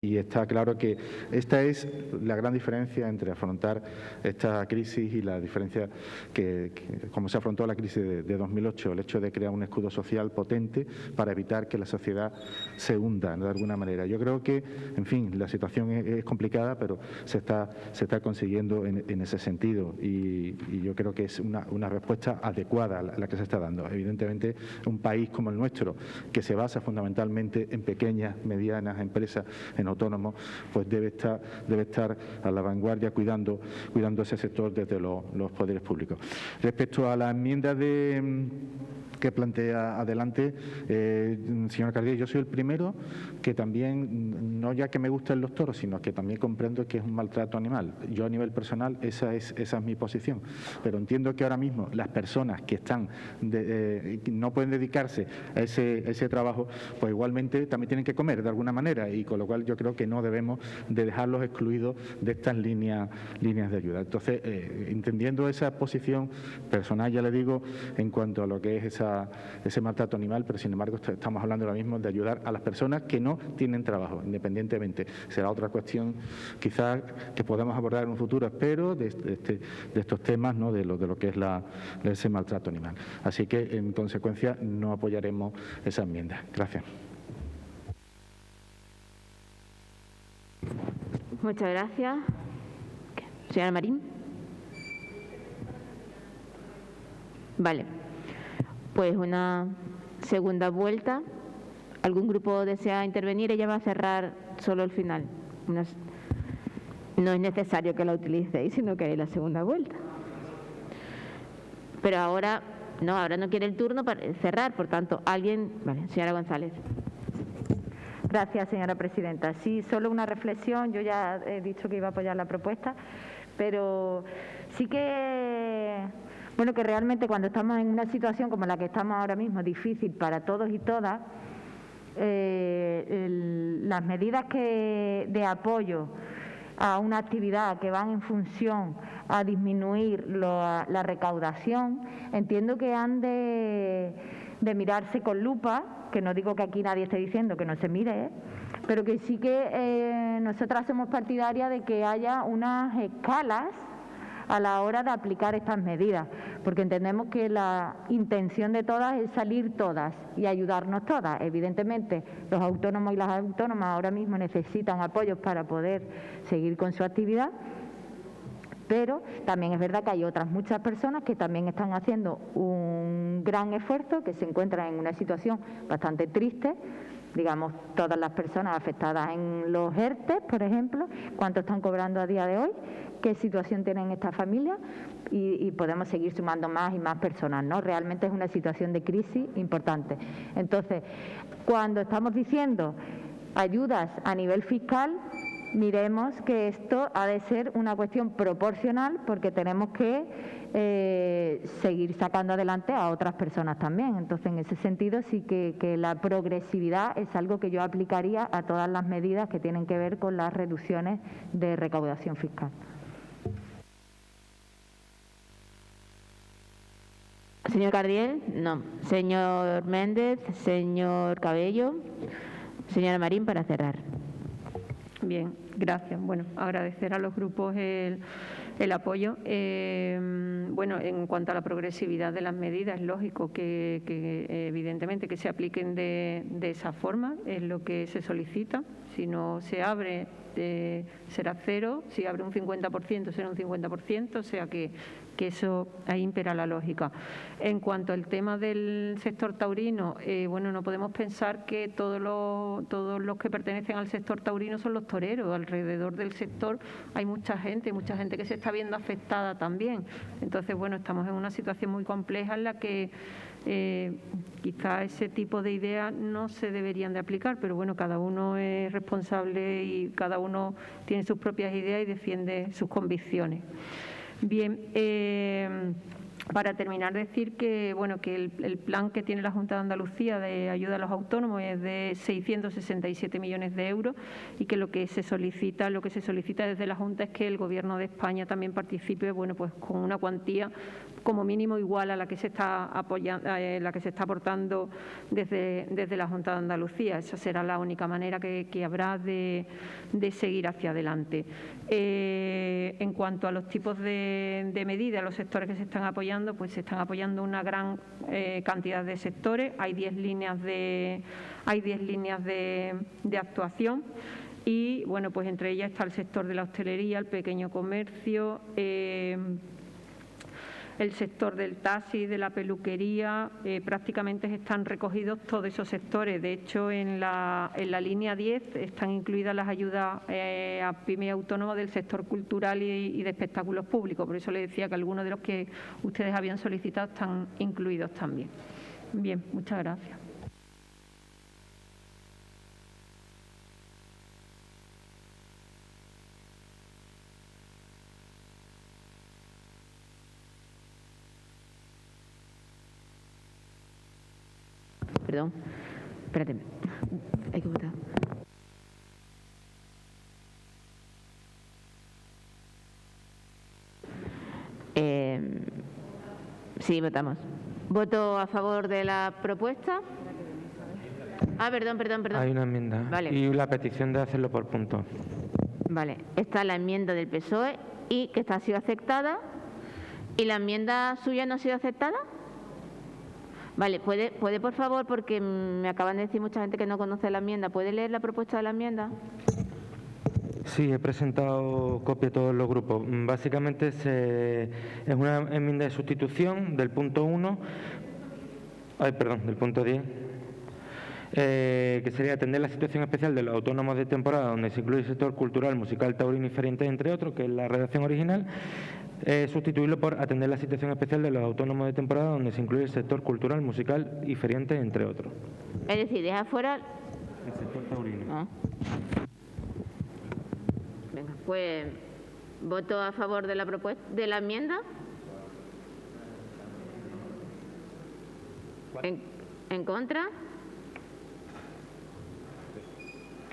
Y está claro que esta es la gran diferencia entre afrontar esta crisis y la diferencia que como se afrontó la crisis de 2008, el hecho de crear un escudo social potente para evitar que la sociedad se hunda de alguna manera. Yo creo que, en fin, la situación es complicada, pero se está consiguiendo en ese sentido y yo creo que es una respuesta adecuada la que se está dando. Evidentemente, un país como el nuestro, que se basa fundamentalmente en pequeñas, medianas empresas, en autónomos, pues debe estar a la vanguardia cuidando ese sector desde los poderes públicos. Respecto a la enmienda que plantea adelante, señor Cardiel, yo soy el primero que también, no ya que me gusten los toros, sino que también comprendo que es un maltrato animal. Yo a nivel personal esa es mi posición, pero entiendo que ahora mismo las personas que no pueden dedicarse a ese trabajo, pues igualmente también tienen que comer de alguna manera, y con lo cual yo creo que no debemos de dejarlos excluidos de estas líneas de ayuda. Entonces, entendiendo esa posición personal, ya le digo, en cuanto a lo que es ese maltrato animal, pero sin embargo estamos hablando ahora mismo de ayudar a las personas que no tienen trabajo, independientemente. Será otra cuestión quizás que podamos abordar en un futuro, espero, de estos temas, ¿no? de lo que es ese maltrato animal. Así que, en consecuencia, no apoyaremos esa enmienda. Gracias. Muchas gracias. Señora Marín. Vale. Pues una segunda vuelta. ¿Algún grupo desea intervenir? Ella va a cerrar solo el final. No es necesario que la utilicéis, sino que hay la segunda vuelta. Pero ahora no quiere el turno para cerrar, por tanto, alguien... Vale, señora González. Gracias, señora presidenta. Sí, solo una reflexión. Yo ya he dicho que iba a apoyar la propuesta, pero sí que, bueno, que realmente cuando estamos en una situación como la que estamos ahora mismo, difícil para todos y todas, las medidas de apoyo a una actividad que van en función a disminuir la recaudación, entiendo que han de mirarse con lupa, que no digo que aquí nadie esté diciendo que no se mire, pero que sí que nosotras somos partidarias de que haya unas escalas a la hora de aplicar estas medidas, porque entendemos que la intención de todas es salir todas y ayudarnos todas. Evidentemente, los autónomos y las autónomas ahora mismo necesitan apoyos para poder seguir con su actividad, pero también es verdad que hay otras muchas personas que también están haciendo un gran esfuerzo, que se encuentran en una situación bastante triste. Digamos, todas las personas afectadas en los ERTE, por ejemplo, cuánto están cobrando a día de hoy, qué situación tienen estas familias, y podemos seguir sumando más y más personas, ¿no? Realmente es una situación de crisis importante. Entonces, cuando estamos diciendo ayudas a nivel fiscal, miremos que esto ha de ser una cuestión proporcional, porque tenemos que seguir sacando adelante a otras personas también. Entonces, en ese sentido, sí que la progresividad es algo que yo aplicaría a todas las medidas que tienen que ver con las reducciones de recaudación fiscal. Señor Cardiel, no. Señor Méndez, señor Cabello, señora Marín, para cerrar. Bien, gracias. Bueno, agradecer a los grupos el apoyo. Bueno, en cuanto a la progresividad de las medidas, es lógico que evidentemente que se apliquen de esa forma, es lo que se solicita. Si no se abre, será cero. Si abre un 50%, será un 50%, o sea que eso, ahí impera la lógica. En cuanto al tema del sector taurino, bueno, no podemos pensar que todos los que pertenecen al sector taurino son los toreros. Alrededor del sector hay mucha gente que se está viendo afectada también. Entonces, bueno, estamos en una situación muy compleja en la que quizá ese tipo de ideas no se deberían de aplicar, pero bueno, cada uno es responsable y cada uno tiene sus propias ideas y defiende sus convicciones. Bien, Para terminar, decir que bueno, que el plan que tiene la Junta de Andalucía de ayuda a los autónomos es de 667 millones de euros y que lo que se solicita desde la Junta es que el Gobierno de España también participe, bueno, pues con una cuantía como mínimo igual a la que se está apoyando, la que se está aportando desde la Junta de Andalucía. Esa será la única manera que habrá de seguir hacia adelante. En cuanto a los tipos de medidas, los sectores que se están apoyando, pues se están apoyando una gran cantidad de sectores. Hay 10 líneas de actuación y, bueno, pues entre ellas está el sector de la hostelería, el pequeño comercio, el sector del taxi, de la peluquería, prácticamente están recogidos todos esos sectores. De hecho, en la línea 10 están incluidas las ayudas a pymes y autónomos del sector cultural y de espectáculos públicos. Por eso le decía que algunos de los que ustedes habían solicitado están incluidos también. Bien, muchas gracias. Perdón, espérate, hay que votar. Sí, votamos. ¿Voto a favor de la propuesta? Perdón. Hay una enmienda y la petición de hacerlo por puntos. Vale, está la enmienda del PSOE y que esta ha sido aceptada. ¿Y la enmienda suya no ha sido aceptada? Vale, ¿puede por favor, porque me acaban de decir mucha gente que no conoce la enmienda, ¿puede leer la propuesta de la enmienda? Sí, he presentado copia a todos los grupos. Básicamente es una enmienda de sustitución del punto 1, del punto 10, que sería atender la situación especial de los autónomos de temporada, donde se incluye el sector cultural, musical, taurino y feriante, entre otros, que es la redacción original. Sustituirlo por atender la situación especial de los autónomos de temporada, donde se incluye el sector cultural, musical y feriante, entre otros. Es decir, deja fuera el sector taurino. Ah. Venga, pues voto a favor de la propuesta, de la enmienda. ¿En contra?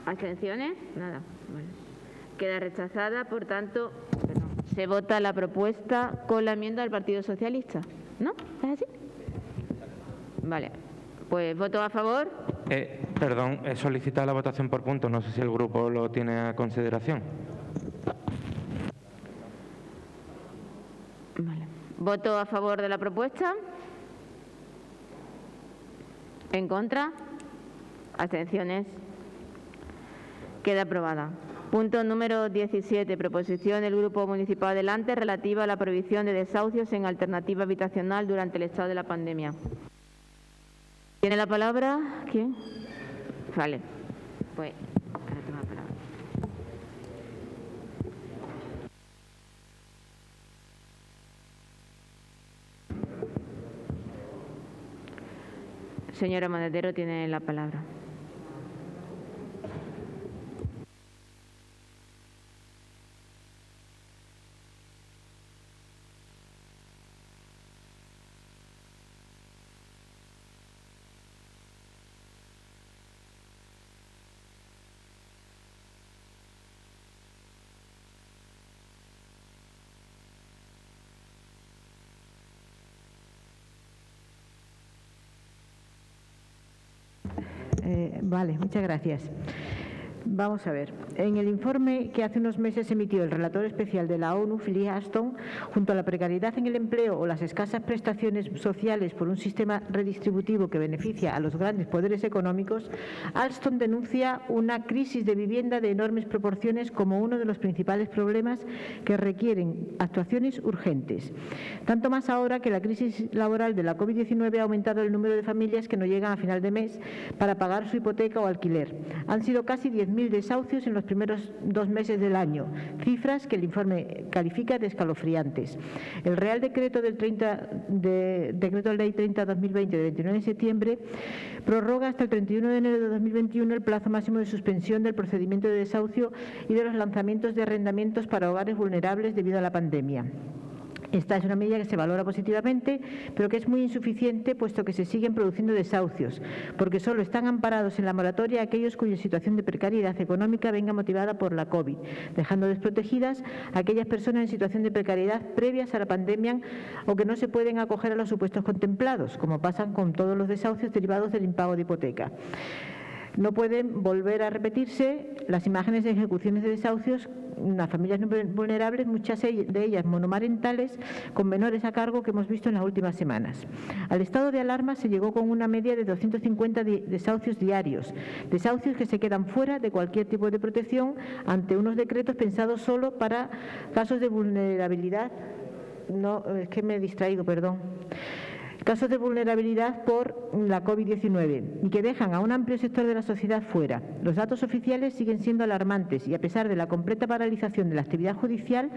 ¿Abstenciones? Nada. Bueno. Queda rechazada, por tanto, se vota la propuesta con la enmienda del Partido Socialista. ¿No? ¿Es así? Vale. Pues voto a favor. Perdón, he solicitado la votación por puntos. No sé si el grupo lo tiene a consideración. Vale. Voto a favor de la propuesta. ¿En contra? ¿Abstenciones? Queda aprobada. Punto número 17. Proposición del Grupo Municipal Adelante relativa a la prohibición de desahucios en alternativa habitacional durante el estado de la pandemia. ¿Tiene la palabra? ¿Quién? Vale. Pues, ahora tengo la palabra. Señora Monedero, tiene la palabra. Vale, muchas gracias. Vamos a ver. En el informe que hace unos meses emitió el relator especial de la ONU, Phil Ashton, junto a la precariedad en el empleo o las escasas prestaciones sociales por un sistema redistributivo que beneficia a los grandes poderes económicos, Alstom denuncia una crisis de vivienda de enormes proporciones como uno de los principales problemas que requieren actuaciones urgentes. Tanto más ahora que la crisis laboral de la COVID-19 ha aumentado el número de familias que no llegan a final de mes para pagar su hipoteca o alquiler. Han sido casi 10.000 desahucios en los primeros 2 meses del año, cifras que el informe califica de escalofriantes. El Real Decreto Ley 30/2020 de 29 de septiembre prorroga hasta el 31 de enero de 2021 el plazo máximo de suspensión del procedimiento de desahucio y de los lanzamientos de arrendamientos para hogares vulnerables debido a la pandemia. Esta es una medida que se valora positivamente, pero que es muy insuficiente puesto que se siguen produciendo desahucios, porque solo están amparados en la moratoria aquellos cuya situación de precariedad económica venga motivada por la COVID, dejando desprotegidas a aquellas personas en situación de precariedad previas a la pandemia o que no se pueden acoger a los supuestos contemplados, como pasan con todos los desahucios derivados del impago de hipoteca. No pueden volver a repetirse las imágenes de ejecuciones de desahucios a familias vulnerables, muchas de ellas monomarentales, con menores a cargo, que hemos visto en las últimas semanas. Al estado de alarma se llegó con una media de 250 desahucios diarios, desahucios que se quedan fuera de cualquier tipo de protección ante unos decretos pensados solo para casos de vulnerabilidad. No, es que me he distraído, perdón. Casos de vulnerabilidad por la COVID-19 y que dejan a un amplio sector de la sociedad fuera. Los datos oficiales siguen siendo alarmantes y, a pesar de la completa paralización de la actividad judicial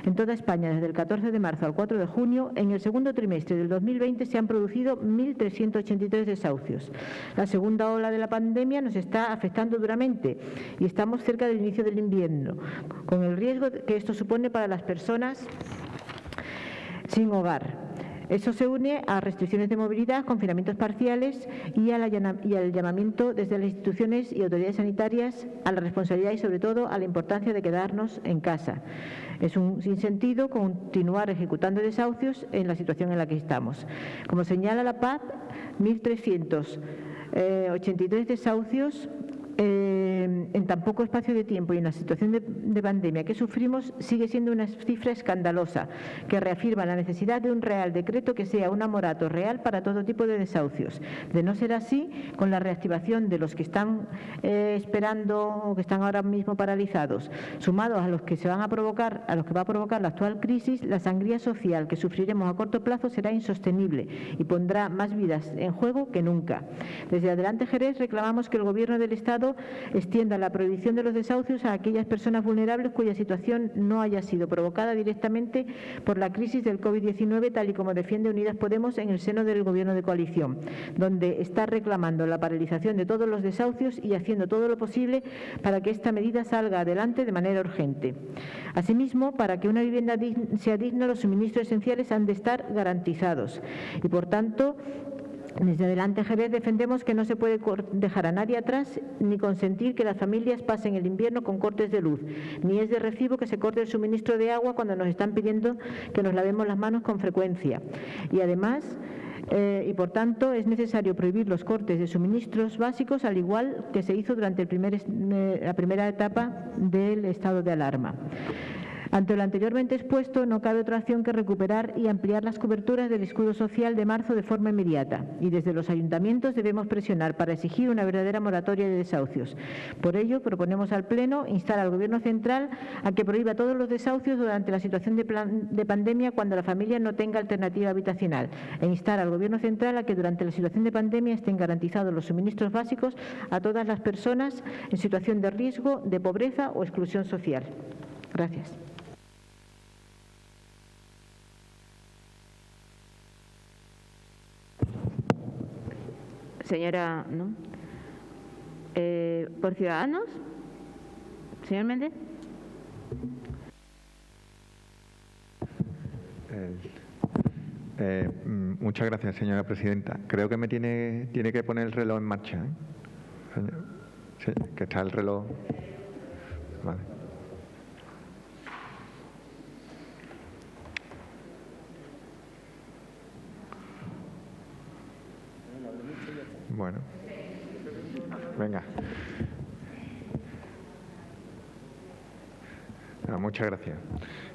en toda España desde el 14 de marzo al 4 de junio, en el segundo trimestre del 2020 se han producido 1.383 desahucios. La segunda ola de la pandemia nos está afectando duramente y estamos cerca del inicio del invierno, con el riesgo que esto supone para las personas sin hogar. Eso se une a restricciones de movilidad, confinamientos parciales y al llamamiento desde las instituciones y autoridades sanitarias a la responsabilidad y, sobre todo, a la importancia de quedarnos en casa. Es un sinsentido continuar ejecutando desahucios en la situación en la que estamos. Como señala la PAD, 1.383 desahucios en tan poco espacio de tiempo y en la situación de pandemia que sufrimos sigue siendo una cifra escandalosa que reafirma la necesidad de un real decreto que sea una morato real para todo tipo de desahucios. De no ser así, con la reactivación de los que están esperando o que están ahora mismo paralizados, sumados a los que va a provocar la actual crisis, la sangría social que sufriremos a corto plazo será insostenible y pondrá más vidas en juego que nunca. Desde Adelante Jerez reclamamos que el Gobierno del Estado extienda la prohibición de los desahucios a aquellas personas vulnerables cuya situación no haya sido provocada directamente por la crisis del COVID-19, tal y como defiende Unidas Podemos en el seno del Gobierno de coalición, donde está reclamando la paralización de todos los desahucios y haciendo todo lo posible para que esta medida salga adelante de manera urgente. Asimismo, para que una vivienda sea digna, los suministros esenciales han de estar garantizados y, por tanto, desde Adelante Jerez defendemos que no se puede dejar a nadie atrás ni consentir que las familias pasen el invierno con cortes de luz, ni es de recibo que se corte el suministro de agua cuando nos están pidiendo que nos lavemos las manos con frecuencia. Y además, y por tanto, es necesario prohibir los cortes de suministros básicos, al igual que se hizo durante la primera etapa del estado de alarma. Ante lo anteriormente expuesto, no cabe otra acción que recuperar y ampliar las coberturas del escudo social de marzo de forma inmediata, y desde los ayuntamientos debemos presionar para exigir una verdadera moratoria de desahucios. Por ello, proponemos al Pleno instar al Gobierno central a que prohíba todos los desahucios durante la situación de pandemia cuando la familia no tenga alternativa habitacional, e instar al Gobierno central a que durante la situación de pandemia estén garantizados los suministros básicos a todas las personas en situación de riesgo, de pobreza o exclusión social. Gracias. Señora, ¿no? ¿Por Ciudadanos? Señor Méndez. Muchas gracias, señora presidenta. Creo que me tiene que poner el reloj en marcha, ¿eh? Sí, que está el reloj. Vale. Bueno, venga. Muchas gracias.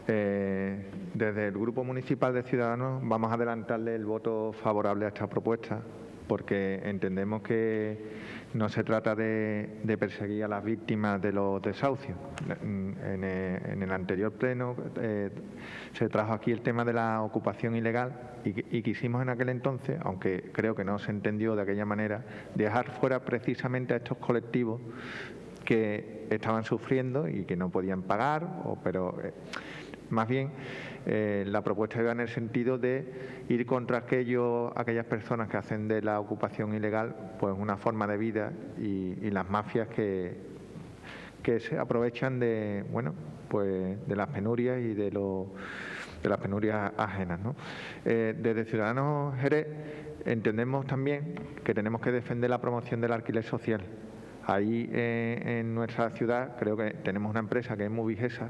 Desde el Grupo Municipal de Ciudadanos vamos a adelantarle el voto favorable a esta propuesta, porque entendemos que no se trata de perseguir a las víctimas de los desahucios. En el anterior pleno se trajo aquí el tema de la ocupación ilegal y quisimos en aquel entonces, aunque creo que no se entendió de aquella manera, dejar fuera precisamente a estos colectivos que estaban sufriendo y que no podían pagar, pero más bien la propuesta iba en el sentido de ir contra aquellas personas que hacen de la ocupación ilegal pues una forma de vida y las mafias que se aprovechan de las penurias y de penurias ajenas, ¿no? Desde Ciudadanos Jerez entendemos también que tenemos que defender la promoción del alquiler social. Ahí en nuestra ciudad creo que tenemos una empresa que es Movigesa,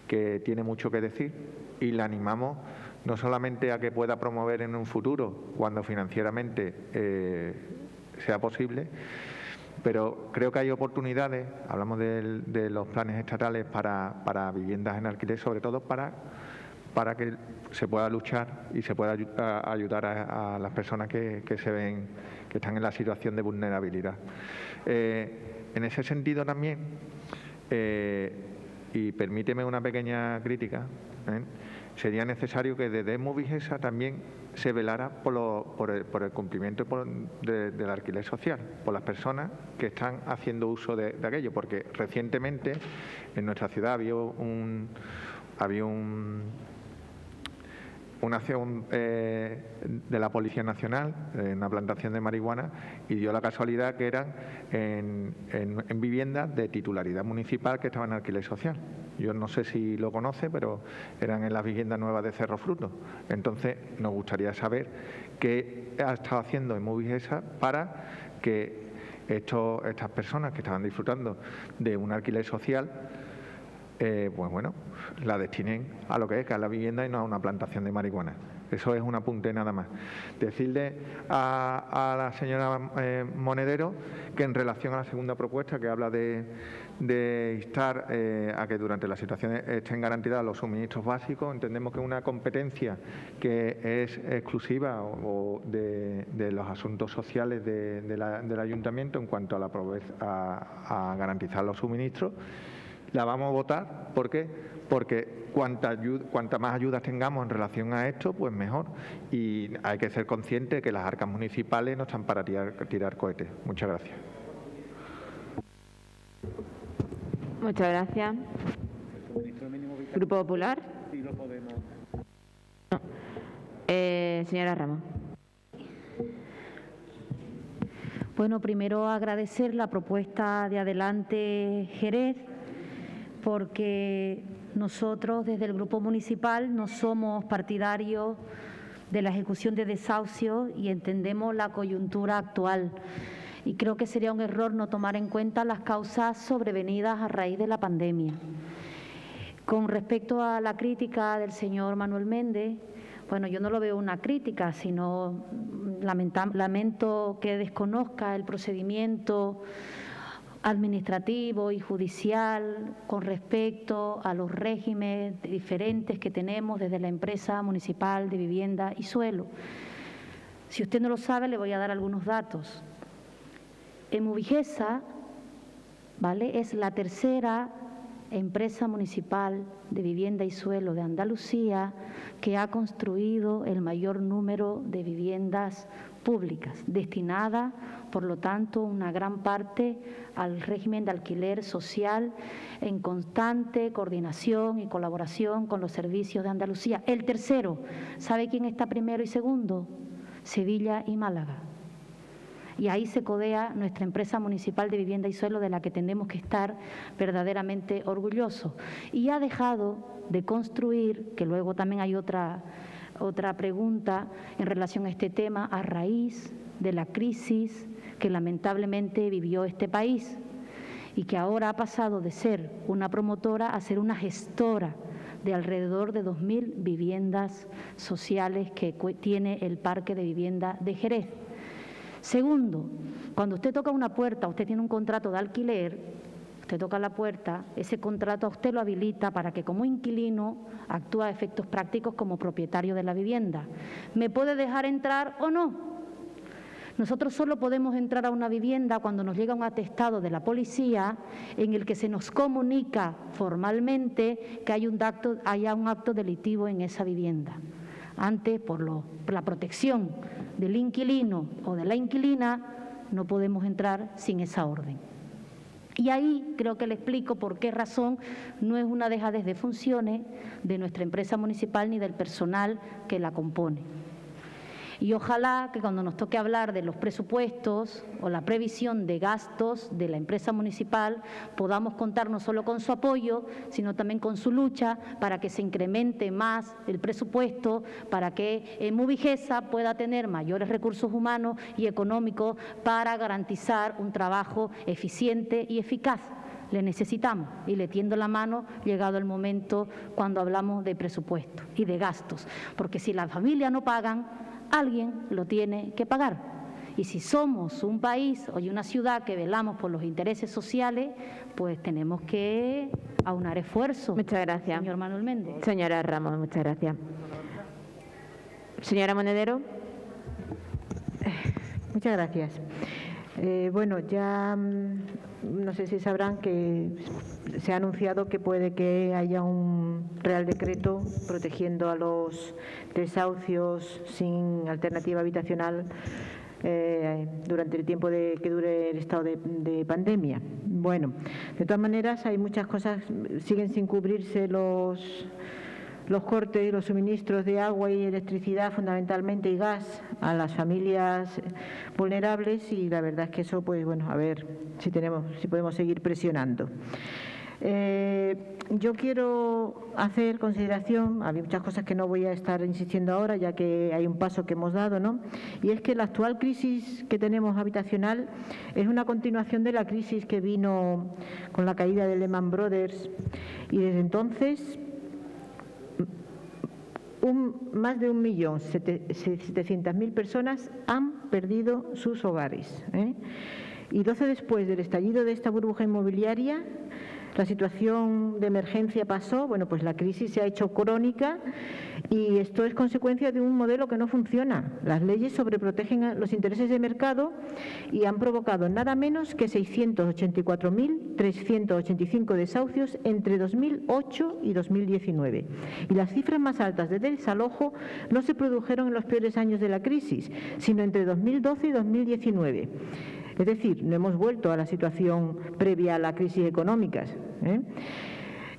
que tiene mucho que decir, y la animamos no solamente a que pueda promover en un futuro, cuando financieramente sea posible, pero creo que hay oportunidades, hablamos de los planes estatales para viviendas en alquiler, sobre todo para que se pueda luchar y se pueda ayudar a las personas que están en la situación de vulnerabilidad. En ese sentido también, y permíteme una pequeña crítica, sería necesario que desde Movigesa también se velara por el cumplimiento del alquiler social, por las personas que están haciendo uso de aquello, porque recientemente en nuestra ciudad había una acción de la Policía Nacional en una plantación de marihuana, y dio la casualidad que eran en viviendas de titularidad municipal que estaban en alquiler social. Yo no sé si lo conoce, pero eran en las viviendas nuevas de Cerro Fruto. Entonces, nos gustaría saber qué ha estado haciendo en Movigesa para que estas personas que estaban disfrutando de un alquiler social, pues bueno, la destinen a lo que es a la vivienda y no a una plantación de marihuana. Eso es un apunte nada más. Decirle a la señora Monedero que en relación a la segunda propuesta, que habla de instar a que durante la situación estén garantizados los suministros básicos, entendemos que es una competencia que es exclusiva de los asuntos sociales del ayuntamiento en cuanto a garantizar los suministros. La vamos a votar. ¿Por qué? Porque cuanta más ayudas tengamos en relación a esto, pues mejor. Y hay que ser consciente de que las arcas municipales no están para tirar cohetes. Muchas gracias. Muchas gracias. Grupo Popular. No. Señora Ramos. Bueno, primero agradecer la propuesta de Adelante Jerez, porque nosotros desde el Grupo Municipal no somos partidarios de la ejecución de desahucios y entendemos la coyuntura actual. Y creo que sería un error no tomar en cuenta las causas sobrevenidas a raíz de la pandemia. Con respecto a la crítica del señor Manuel Méndez, bueno, yo no lo veo una crítica, sino lamento que desconozca el procedimiento administrativo y judicial con respecto a los regímenes diferentes que tenemos desde la empresa municipal de vivienda y suelo. Si usted no lo sabe, le voy a dar algunos datos. En Movigesa, ¿vale?, es la tercera empresa municipal de vivienda y suelo de Andalucía que ha construido el mayor número de viviendas públicas, destinada, por lo tanto, una gran parte al régimen de alquiler social en constante coordinación y colaboración con los servicios de Andalucía. El tercero, ¿sabe quién está primero y segundo? Sevilla y Málaga. Y ahí se codea nuestra empresa municipal de vivienda y suelo, de la que tenemos que estar verdaderamente orgullosos. Y ha dejado de construir, que luego también hay otra pregunta en relación a este tema, a raíz de la crisis que lamentablemente vivió este país y que ahora ha pasado de ser una promotora a ser una gestora de alrededor de 2.000 viviendas sociales que tiene el parque de vivienda de Jerez. Segundo, cuando usted toca una puerta, usted tiene un contrato de alquiler, usted toca la puerta, ese contrato a usted lo habilita para que como inquilino actúe a efectos prácticos como propietario de la vivienda. ¿Me puede dejar entrar o no? Nosotros solo podemos entrar a una vivienda cuando nos llega un atestado de la policía en el que se nos comunica formalmente que haya un acto delictivo en esa vivienda. Antes, por la protección del inquilino o de la inquilina, no podemos entrar sin esa orden. Y ahí creo que le explico por qué razón no es una dejadez de funciones de nuestra empresa municipal ni del personal que la compone. Y ojalá que cuando nos toque hablar de los presupuestos o la previsión de gastos de la empresa municipal podamos contar no solo con su apoyo, sino también con su lucha para que se incremente más el presupuesto, para que Movigesa pueda tener mayores recursos humanos y económicos para garantizar un trabajo eficiente y eficaz. Le necesitamos y le tiendo la mano llegado el momento cuando hablamos de presupuesto y de gastos, porque si las familias no pagan, alguien lo tiene que pagar. Y si somos un país o una ciudad que velamos por los intereses sociales, pues tenemos que aunar esfuerzos. Muchas gracias. Señor Manuel Méndez. Señora Ramos, muchas gracias. Señora Monedero. Muchas gracias. Bueno, ya no sé si sabrán que se ha anunciado que puede que haya un Real Decreto protegiendo a los desahucios sin alternativa habitacional durante el tiempo que dure el estado de pandemia. Bueno, de todas maneras hay muchas cosas, siguen sin cubrirse los cortes y los suministros de agua y electricidad fundamentalmente y gas a las familias vulnerables y la verdad es que eso, pues bueno, a ver si podemos seguir presionando. Yo quiero hacer consideración, hay muchas cosas que no voy a estar insistiendo ahora ya que hay un paso que hemos dado, ¿no? Y es que la actual crisis que tenemos habitacional es una continuación de la crisis que vino con la caída de Lehman Brothers y desde entonces más de 1.700.000 personas han perdido sus hogares. Y 12 después del estallido de esta burbuja inmobiliaria, la situación de emergencia pasó, bueno, pues la crisis se ha hecho crónica y esto es consecuencia de un modelo que no funciona. Las leyes sobreprotegen los intereses de mercado y han provocado nada menos que 684.385 desahucios entre 2008 y 2019. Y las cifras más altas de desalojo no se produjeron en los peores años de la crisis, sino entre 2012 y 2019. Es decir, no hemos vuelto a la situación previa a la crisis económica.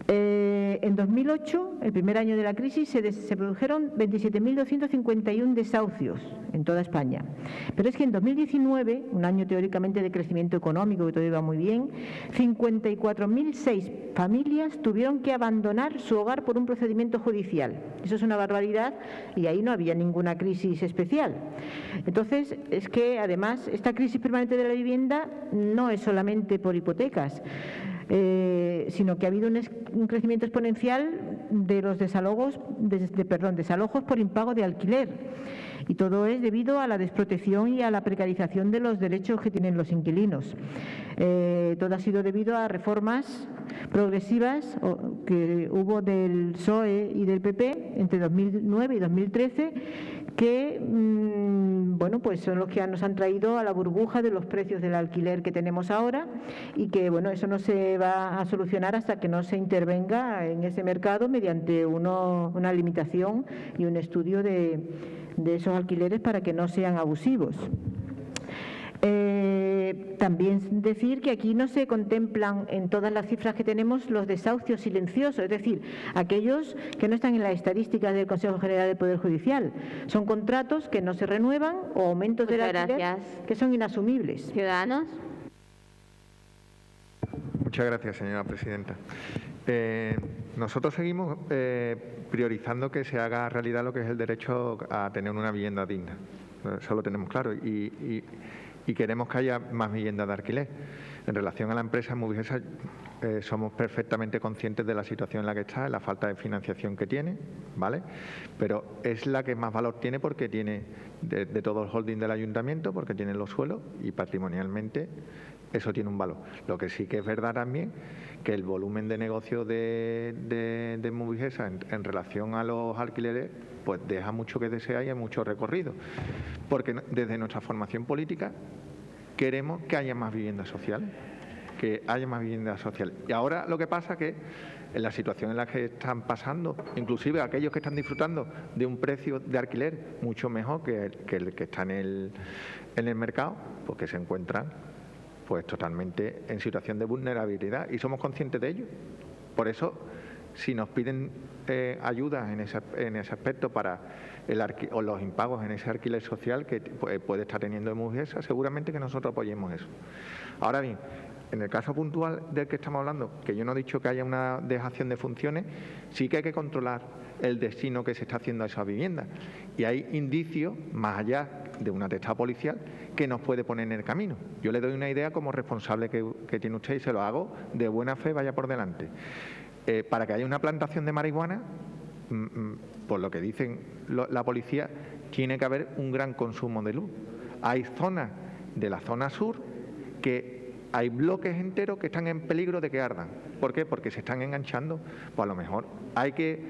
En 2008, el primer año de la crisis, se produjeron 27.251 desahucios en toda España. Pero es que en 2019, un año teóricamente de crecimiento económico, que todo iba muy bien, 54.006 familias tuvieron que abandonar su hogar por un procedimiento judicial. Eso es una barbaridad y ahí no había ninguna crisis especial. Entonces, es que además esta crisis permanente de la vivienda no es solamente por hipotecas, sino que ha habido un crecimiento exponencial de los desalojos por impago de alquiler. Y todo es debido a la desprotección y a la precarización de los derechos que tienen los inquilinos. Todo ha sido debido a reformas progresivas que hubo del PSOE y del PP entre 2009 y 2013 que bueno, pues son los que nos han traído a la burbuja de los precios del alquiler que tenemos ahora y que bueno, eso no se va a solucionar hasta que no se intervenga en ese mercado mediante una limitación y un estudio de esos alquileres para que no sean abusivos. También decir que aquí no se contemplan en todas las cifras que tenemos los desahucios silenciosos, es decir, aquellos que no están en las estadísticas del Consejo General del Poder Judicial. Son contratos que no se renuevan o aumentos del alquiler que son inasumibles. Ciudadanos. Muchas gracias, señora presidenta. Nosotros seguimos priorizando que se haga realidad lo que es el derecho a tener una vivienda digna. Eso lo tenemos claro y queremos que haya más viviendas de alquiler. En relación a la empresa Movigesa, somos perfectamente conscientes de la situación en la que está, la falta de financiación que tiene, ¿vale? Pero es la que más valor tiene porque tiene de todo el holding del ayuntamiento, porque tiene los suelos y patrimonialmente eso tiene un valor. Lo que sí que es verdad también que el volumen de negocio de Movigesa en relación a los alquileres pues deja mucho que desear y hay mucho recorrido. Porque desde nuestra formación política queremos que haya más viviendas sociales, Y ahora lo que pasa es que en la situación en la que están pasando, inclusive aquellos que están disfrutando de un precio de alquiler mucho mejor que el que está en el mercado, pues que se encuentran pues totalmente en situación de vulnerabilidad y somos conscientes de ello. Por eso si nos piden ayudas en ese aspecto para o los impagos en ese alquiler social que puede estar teniendo Emurguesa, seguramente que nosotros apoyemos eso. Ahora bien, en el caso puntual del que estamos hablando, que yo no he dicho que haya una dejación de funciones, sí que hay que controlar el destino que se está haciendo a esa vivienda. Y hay indicios, más allá de un atestado policial, que nos puede poner en el camino. Yo le doy una idea como responsable que tiene usted y se lo hago de buena fe, vaya por delante. Para que haya una plantación de marihuana, por lo que dicen la policía, tiene que haber un gran consumo de luz. Hay zonas de la zona sur que hay bloques enteros que están en peligro de que ardan. ¿Por qué? Porque se están enganchando. Pues a lo mejor hay que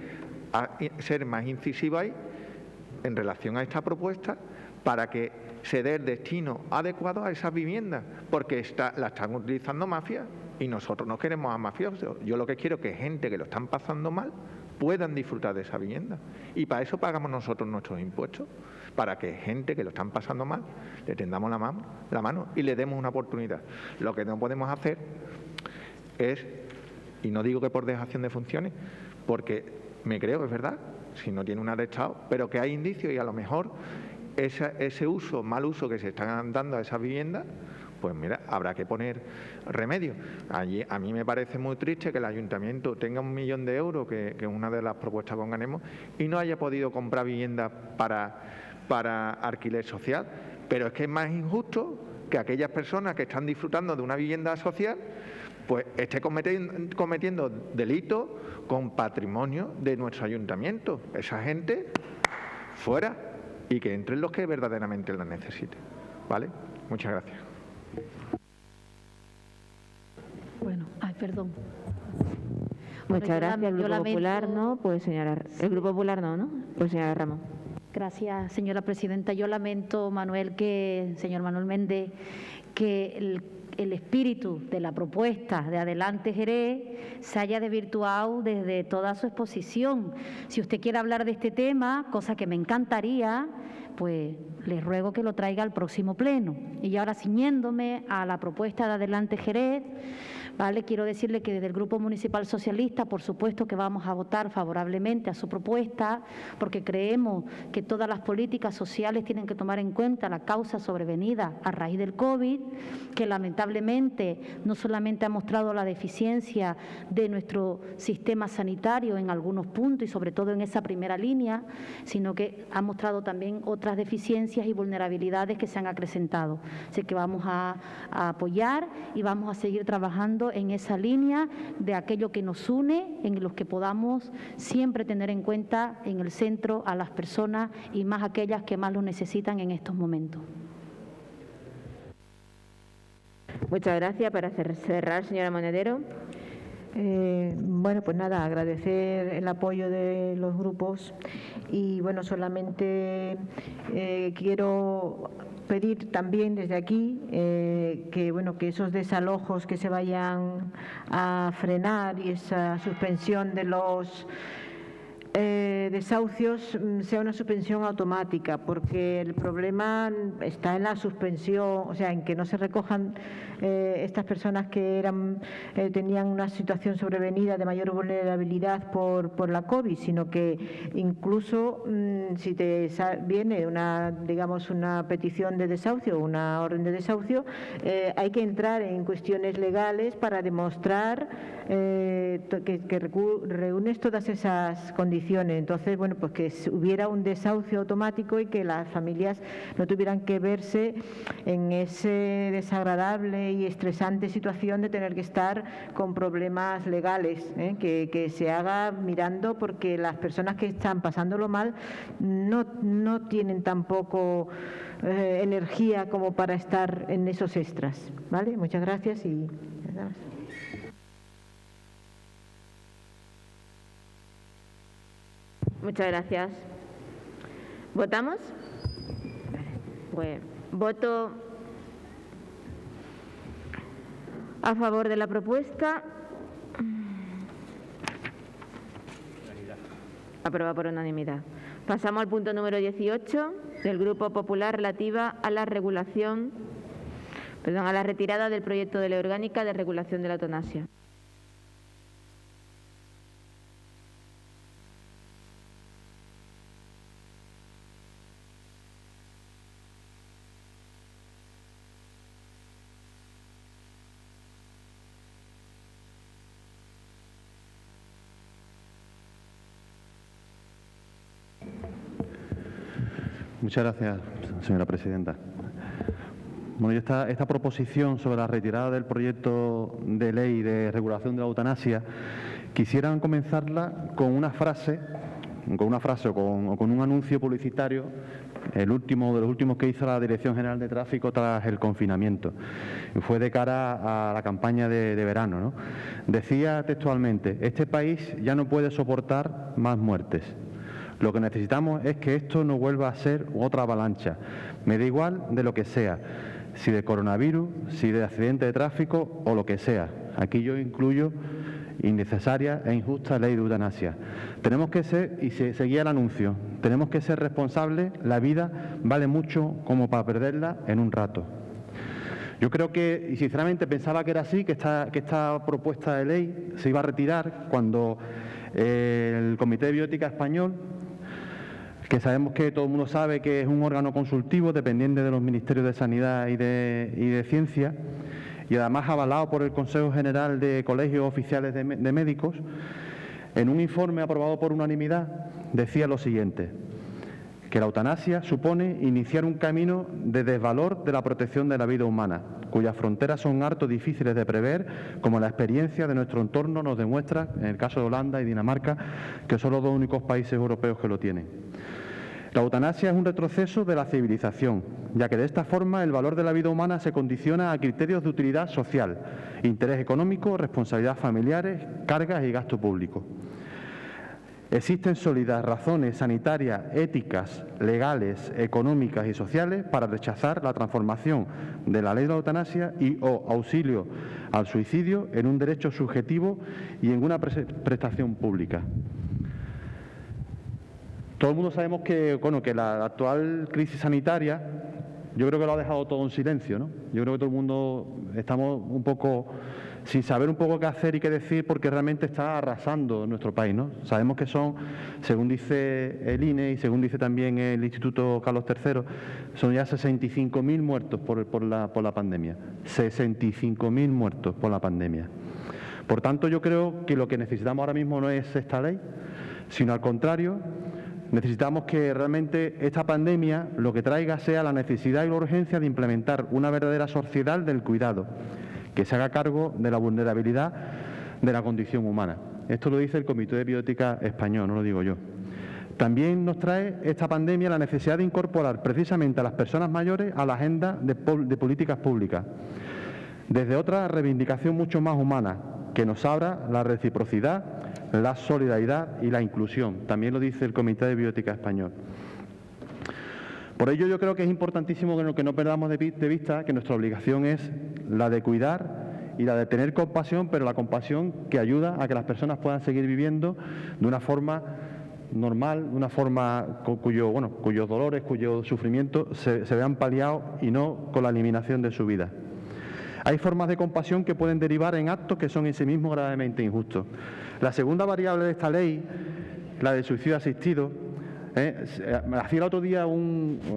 ser más incisivo ahí en relación a esta propuesta para que se dé el destino adecuado a esas viviendas, porque la están utilizando mafias y nosotros no queremos a mafiosos. Yo lo que quiero es que gente que lo están pasando mal puedan disfrutar de esa vivienda. Y para eso pagamos nosotros nuestros impuestos, para que gente que lo están pasando mal le tendamos la mano y le demos una oportunidad. Lo que no podemos hacer es, y no digo que por dejación de funciones, porque me creo, es verdad, si no tiene un atestado, pero que hay indicios y a lo mejor ese mal uso que se están dando a esas viviendas, pues mira, habrá que poner remedio. A mí me parece muy triste que el ayuntamiento tenga 1 millón de euros, que es una de las propuestas que ganemos, y no haya podido comprar viviendas para alquiler social. Pero es que es más injusto que aquellas personas que están disfrutando de una vivienda social pues esté cometiendo delitos con patrimonio de nuestro ayuntamiento. Esa gente, fuera, y que entren los que verdaderamente la necesiten. ¿Vale? Muchas gracias. Bueno, perdón. Muchas gracias. El Grupo Popular no, pues señora. El Grupo Popular no, pues señora Ramos. Gracias, señora presidenta. Yo lamento, señor Manuel Méndez, que el espíritu de la propuesta de Adelante Jerez se haya desvirtuado desde toda su exposición. Si usted quiere hablar de este tema, cosa que me encantaría, pues les ruego que lo traiga al próximo pleno. Y ahora, ciñéndome a la propuesta de Adelante Jerez, ¿vale? Quiero decirle que desde el Grupo Municipal Socialista, por supuesto que vamos a votar favorablemente a su propuesta, porque creemos que todas las políticas sociales tienen que tomar en cuenta la causa sobrevenida a raíz del COVID, que lamentablemente no solamente ha mostrado la deficiencia de nuestro sistema sanitario en algunos puntos y sobre todo en esa primera línea, sino que ha mostrado también otras deficiencias y vulnerabilidades que se han acrecentado. Así que vamos a apoyar y vamos a seguir trabajando en esa línea de aquello que nos une, en los que podamos siempre tener en cuenta en el centro a las personas y más aquellas que más lo necesitan en estos momentos. Muchas gracias. Para cerrar, señora Monedero. Bueno, pues nada, agradecer el apoyo de los grupos y bueno, solamente quiero pedir también desde aquí que esos desalojos que se vayan a frenar y esa suspensión de los desahucios sea una suspensión automática, porque el problema está en la suspensión, o sea, en que no se recojan estas personas que tenían una situación sobrevenida de mayor vulnerabilidad por la COVID, sino que incluso si te viene una petición de desahucio o una orden de desahucio, hay que entrar en cuestiones legales para demostrar que reúnes todas esas condiciones. Entonces, bueno, pues que hubiera un desahucio automático y que las familias no tuvieran que verse en ese desagradable y estresante situación de tener que estar con problemas legales, que se haga mirando, porque las personas que están pasándolo mal no tienen tampoco energía como para estar en esos extras, ¿vale? Muchas gracias y nada más. Muchas gracias. ¿Votamos? Pues voto a favor de la propuesta. Aprobada por unanimidad. Pasamos al punto número 18 del Grupo Popular, relativa a la a la retirada del proyecto de ley orgánica de regulación de la eutanasia. Muchas gracias, señora presidenta. Bueno, esta proposición sobre la retirada del proyecto de ley de regulación de la eutanasia, quisieran comenzarla con una frase o con un anuncio publicitario, el último de los últimos que hizo la Dirección General de Tráfico tras el confinamiento. Fue de cara a la campaña de verano, ¿no? Decía textualmente: este país ya no puede soportar más muertes. Lo que necesitamos es que esto no vuelva a ser otra avalancha. Me da igual de lo que sea, si de coronavirus, si de accidente de tráfico o lo que sea. Aquí yo incluyo innecesaria e injusta ley de eutanasia. Tenemos que ser, y se seguía el anuncio, tenemos que ser responsables, la vida vale mucho como para perderla en un rato. Yo creo que, y sinceramente pensaba que era así, que esta propuesta de ley se iba a retirar cuando el Comité de Bioética Español, que sabemos que todo el mundo sabe que es un órgano consultivo dependiente de los Ministerios de Sanidad y de Ciencia, y además avalado por el Consejo General de Colegios Oficiales de Médicos, en un informe aprobado por unanimidad decía lo siguiente: que la eutanasia supone iniciar un camino de desvalor de la protección de la vida humana, cuyas fronteras son harto difíciles de prever, como la experiencia de nuestro entorno nos demuestra, en el caso de Holanda y Dinamarca, que son los dos únicos países europeos que lo tienen. La eutanasia es un retroceso de la civilización, ya que de esta forma el valor de la vida humana se condiciona a criterios de utilidad social, interés económico, responsabilidad familiares, cargas y gasto público. Existen sólidas razones sanitarias, éticas, legales, económicas y sociales para rechazar la transformación de la ley de la eutanasia o auxilio al suicidio en un derecho subjetivo y en una prestación pública. Todo el mundo sabemos que la actual crisis sanitaria, yo creo que lo ha dejado todo en silencio, ¿no? Yo creo que todo el mundo estamos un poco sin saber un poco qué hacer y qué decir, porque realmente está arrasando nuestro país, ¿no? Sabemos que son, según dice el INE y según dice también el Instituto Carlos III, son ya 65.000 muertos por la pandemia. 65.000 muertos por la pandemia. Por tanto, yo creo que lo que necesitamos ahora mismo no es esta ley, sino al contrario, necesitamos que realmente esta pandemia lo que traiga sea la necesidad y la urgencia de implementar una verdadera sociedad del cuidado, que se haga cargo de la vulnerabilidad de la condición humana. Esto lo dice el Comité de Bioética Español, no lo digo yo. También nos trae esta pandemia la necesidad de incorporar precisamente a las personas mayores a la agenda de políticas públicas, desde otra reivindicación mucho más humana, que nos abra la reciprocidad, la solidaridad y la inclusión. También lo dice el Comité de Bioética Español. Por ello yo creo que es importantísimo que no perdamos de vista que nuestra obligación es la de cuidar y la de tener compasión, pero la compasión que ayuda a que las personas puedan seguir viviendo de una forma normal, de una forma cuyos dolores, cuyos sufrimientos se vean paliados y no con la eliminación de su vida. Hay formas de compasión que pueden derivar en actos que son en sí mismos gravemente injustos. La segunda variable de esta ley, la del suicidio asistido, hacía el otro día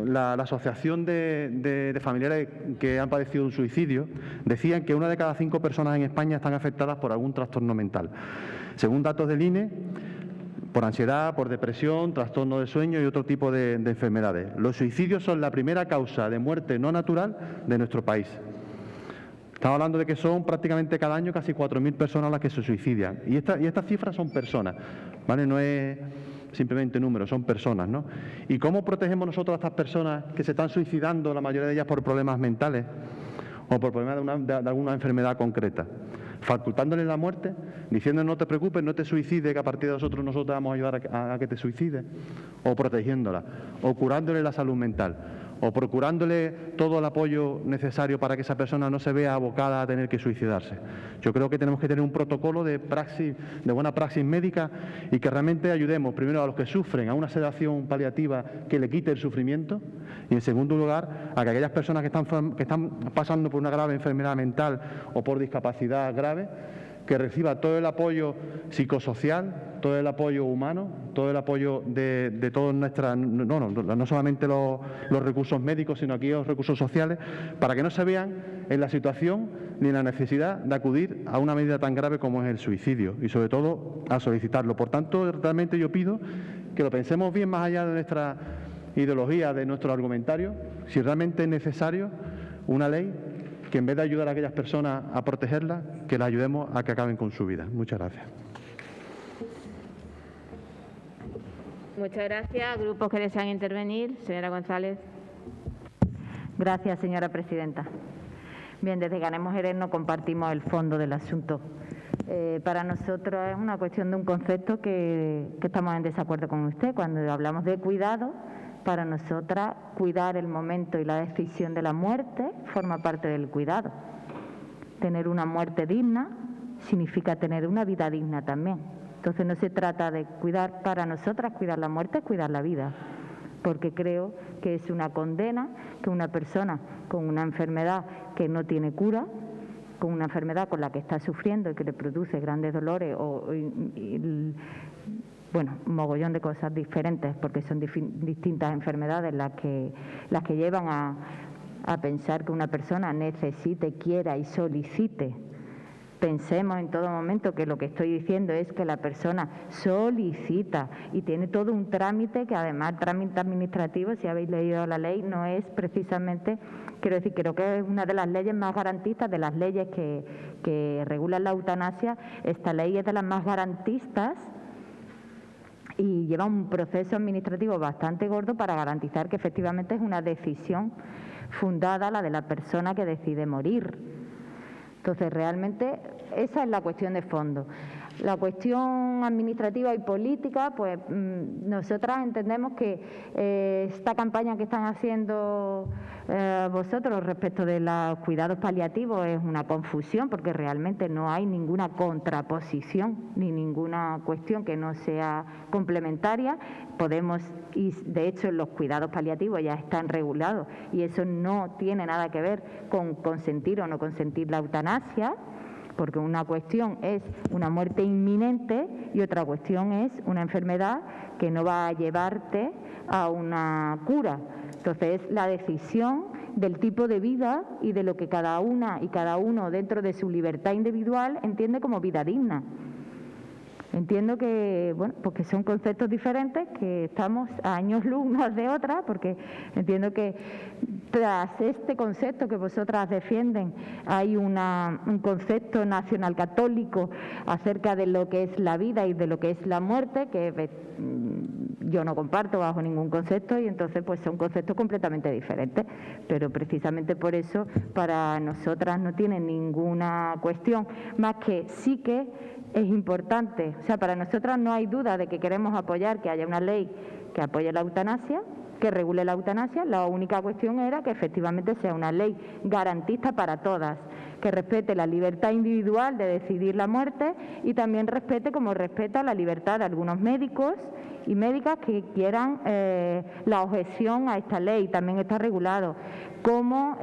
la Asociación de Familiares que han padecido un suicidio, decían que 1 de cada 5 personas en España están afectadas por algún trastorno mental. Según datos del INE, por ansiedad, por depresión, trastorno de sueño y otro tipo de enfermedades. Los suicidios son la primera causa de muerte no natural de nuestro país. Estamos hablando de que son prácticamente cada año casi 4.000 personas las que se suicidan. Y estas cifras son personas, ¿vale? No es simplemente números, son personas, ¿no? ¿Y cómo protegemos nosotros a estas personas que se están suicidando, la mayoría de ellas por problemas mentales o por problemas de alguna enfermedad concreta? Facultándoles la muerte, diciendo no te preocupes, no te suicides, que a partir de nosotros te vamos a ayudar a que te suicides, o protegiéndola, o curándole la salud mental, o procurándole todo el apoyo necesario para que esa persona no se vea abocada a tener que suicidarse. Yo creo que tenemos que tener un protocolo de buena praxis médica y que realmente ayudemos primero a los que sufren a una sedación paliativa que le quite el sufrimiento y en segundo lugar a que aquellas personas que están pasando por una grave enfermedad mental o por discapacidad grave, que reciba todo el apoyo psicosocial, todo el apoyo humano, todo el apoyo de todas nuestras, no solamente los recursos médicos, sino aquí los recursos sociales, para que no se vean en la situación ni en la necesidad de acudir a una medida tan grave como es el suicidio y sobre todo a solicitarlo. Por tanto, realmente yo pido que lo pensemos bien más allá de nuestra ideología de nuestro argumentario, si realmente es necesario una ley que en vez de ayudar a aquellas personas a protegerlas, que las ayudemos a que acaben con su vida. Muchas gracias. Muchas gracias. Grupos que desean intervenir. Señora González. Gracias, señora presidenta. Bien, desde Ganemos Jerez no compartimos el fondo del asunto. Para nosotros es una cuestión de un concepto que estamos en desacuerdo con usted. Cuando hablamos de cuidado, para nosotras cuidar el momento y la decisión de la muerte forma parte del cuidado. Tener una muerte digna significa tener una vida digna también. Entonces no se trata de cuidar, para nosotras cuidar la muerte es cuidar la vida, porque creo que es una condena que una persona con una enfermedad que no tiene cura, con una enfermedad con la que está sufriendo y que le produce grandes dolores bueno, un mogollón de cosas diferentes, porque son distintas enfermedades las que llevan a pensar que una persona necesite, quiera y solicite. Pensemos en todo momento que lo que estoy diciendo es que la persona solicita y tiene todo un trámite que además trámite administrativo, si habéis leído la ley, no es precisamente, quiero decir, creo que es una de las leyes más garantistas, de las leyes que regulan la eutanasia. Esta ley es de las más garantistas y lleva un proceso administrativo bastante gordo para garantizar que efectivamente es una decisión fundada la de la persona que decide morir. Entonces, realmente, esa es la cuestión de fondo. La cuestión administrativa y política, pues nosotras entendemos que esta campaña que están haciendo vosotros respecto de los cuidados paliativos es una confusión, porque realmente no hay ninguna contraposición ni ninguna cuestión que no sea complementaria. Podemos, y de hecho los cuidados paliativos ya están regulados y eso no tiene nada que ver con consentir o no consentir la eutanasia, porque una cuestión es una muerte inminente y otra cuestión es una enfermedad que no va a llevarte a una cura. Entonces, es la decisión del tipo de vida y de lo que cada una y cada uno dentro de su libertad individual entiende como vida digna. Entiendo que, bueno, porque son conceptos diferentes, que estamos a años luz unas de otras, porque entiendo que tras este concepto que vosotras defienden hay un concepto nacional católico acerca de lo que es la vida y de lo que es la muerte, que yo no comparto bajo ningún concepto, y entonces pues son conceptos completamente diferentes, pero precisamente por eso para nosotras no tiene ninguna cuestión, más que sí que es importante, o sea, para nosotras no hay duda de que queremos apoyar que haya una ley que apoye la eutanasia, que regule la eutanasia. La única cuestión era que efectivamente sea una ley garantista para todas, que respete la libertad individual de decidir la muerte y también respete, como respeta la libertad de algunos médicos y médicas que quieran la objeción a esta ley. También está regulado cómo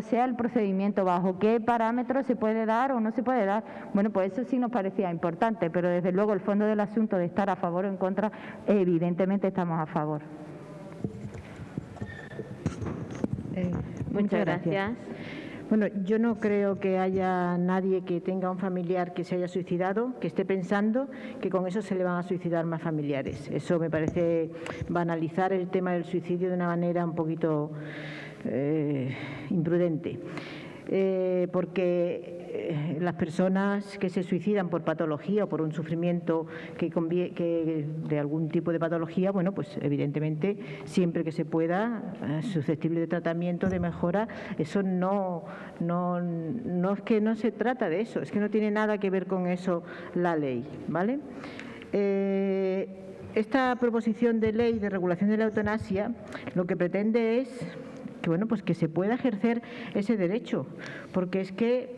sea el procedimiento, bajo qué parámetros se puede dar o no se puede dar. Bueno, pues eso sí nos parecía importante, pero desde luego el fondo del asunto de estar a favor o en contra, evidentemente estamos a favor. Muchas gracias. Bueno, yo no creo que haya nadie que tenga un familiar que se haya suicidado, que esté pensando que con eso se le van a suicidar más familiares. Eso me parece banalizar el tema del suicidio de una manera un poquito imprudente. Porque las personas que se suicidan por patología o por un sufrimiento que de algún tipo de patología, bueno, pues evidentemente siempre que se pueda, susceptible de tratamiento, de mejora, eso no es que no se trata de eso, es que no tiene nada que ver con eso la ley, ¿vale? Esta proposición de ley de regulación de la eutanasia lo que pretende es que, bueno, pues que se pueda ejercer ese derecho, porque es que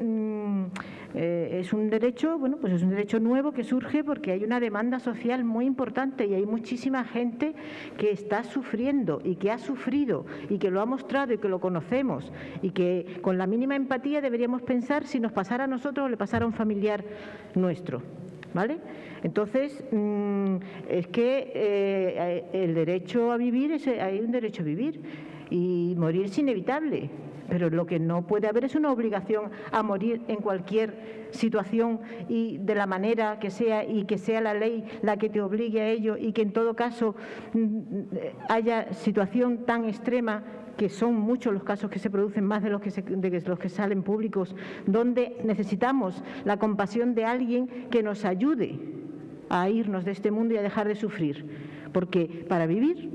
es un derecho, bueno, pues es un derecho nuevo que surge porque hay una demanda social muy importante y hay muchísima gente que está sufriendo y que ha sufrido y que lo ha mostrado y que lo conocemos y que con la mínima empatía deberíamos pensar si nos pasara a nosotros o le pasara a un familiar nuestro, ¿vale? Entonces, es que el derecho a vivir, hay un derecho a vivir y morir es inevitable. pero lo que no puede haber es una obligación a morir en cualquier situación y de la manera que sea, y que sea la ley la que te obligue a ello, y que en todo caso haya situación tan extrema, que son muchos los casos que se producen, más de los que salen públicos, donde necesitamos la compasión de alguien que nos ayude a irnos de este mundo y a dejar de sufrir. Porque para vivir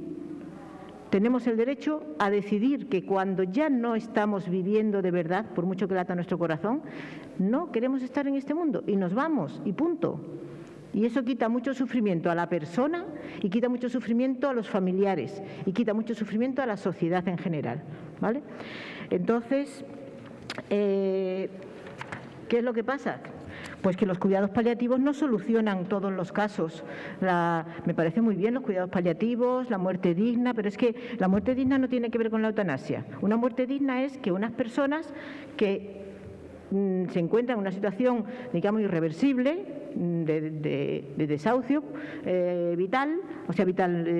tenemos el derecho a decidir que cuando ya no estamos viviendo de verdad, por mucho que lata nuestro corazón, no queremos estar en este mundo y nos vamos, y punto. Y eso quita mucho sufrimiento a la persona, y quita mucho sufrimiento a los familiares, y quita mucho sufrimiento a la sociedad en general, ¿vale? Entonces, ¿qué es lo que pasa? Pues que los cuidados paliativos no solucionan todos los casos. Me parece muy bien los cuidados paliativos, la muerte digna, pero es que la muerte digna no tiene que ver con la eutanasia. Una muerte digna es que unas personas que se encuentran en una situación, digamos, irreversible, de desahucio vital, o sea,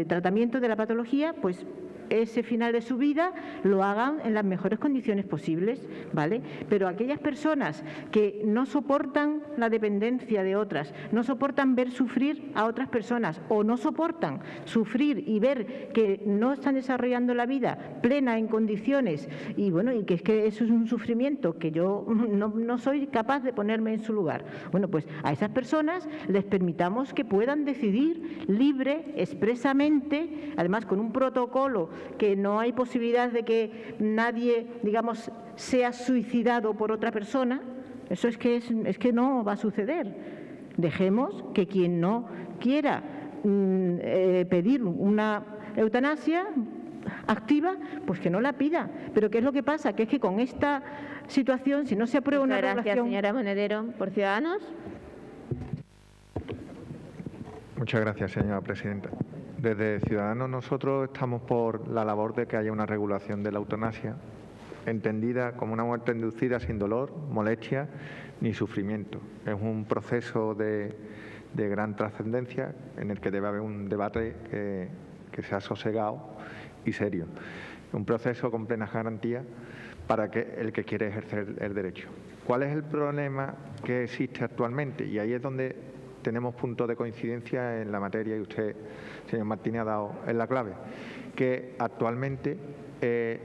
tratamiento de la patología, pues ese final de su vida lo hagan en las mejores condiciones posibles, ¿vale? Pero aquellas personas que no soportan la dependencia de otras, no soportan ver sufrir a otras personas, o no soportan sufrir y ver que no están desarrollando la vida plena en condiciones, y bueno, y que es que eso es un sufrimiento que yo no soy capaz de ponerme en su lugar. Bueno, pues a esas personas les permitamos que puedan decidir libre, expresamente, además con un protocolo que no hay posibilidad de que nadie, digamos, sea suicidado por otra persona. Eso es que no va a suceder. Dejemos que quien no quiera pedir una eutanasia activa, pues que no la pida. Pero ¿qué es lo que pasa? Que es que con esta situación, si no se aprueba una regulación... Gracias, señora Monedero. ¿Por Ciudadanos? Muchas gracias, señora presidenta. Desde Ciudadanos nosotros estamos por la labor de que haya una regulación de la eutanasia, entendida como una muerte inducida sin dolor, molestia ni sufrimiento. Es un proceso de gran trascendencia en el que debe haber un debate que sea sosegado y serio. Un proceso con plenas garantías para que el que quiere ejercer el derecho. ¿Cuál es el problema que existe actualmente? Y ahí es donde tenemos puntos de coincidencia en la materia, y usted, señor Martínez, ha dado en la clave, que actualmente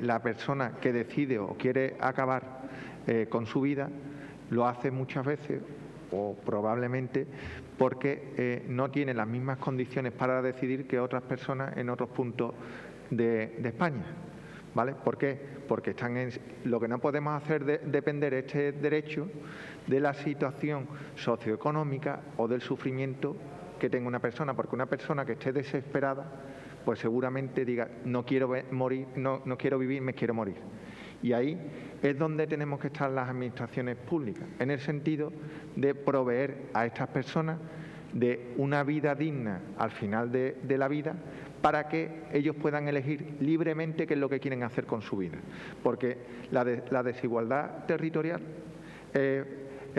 la persona que decide o quiere acabar con su vida lo hace muchas veces, o probablemente, porque no tiene las mismas condiciones para decidir que otras personas en otros puntos de España. ¿Vale? ¿Por qué? Porque lo que no podemos hacer depender este derecho de la situación socioeconómica o del sufrimiento que tenga una persona, porque una persona que esté desesperada, pues seguramente diga, no quiero morir, no quiero vivir, me quiero morir. Y ahí es donde tenemos que estar las administraciones públicas, en el sentido de proveer a estas personas de una vida digna al final de la vida, para que ellos puedan elegir libremente qué es lo que quieren hacer con su vida. Porque la desigualdad territorial es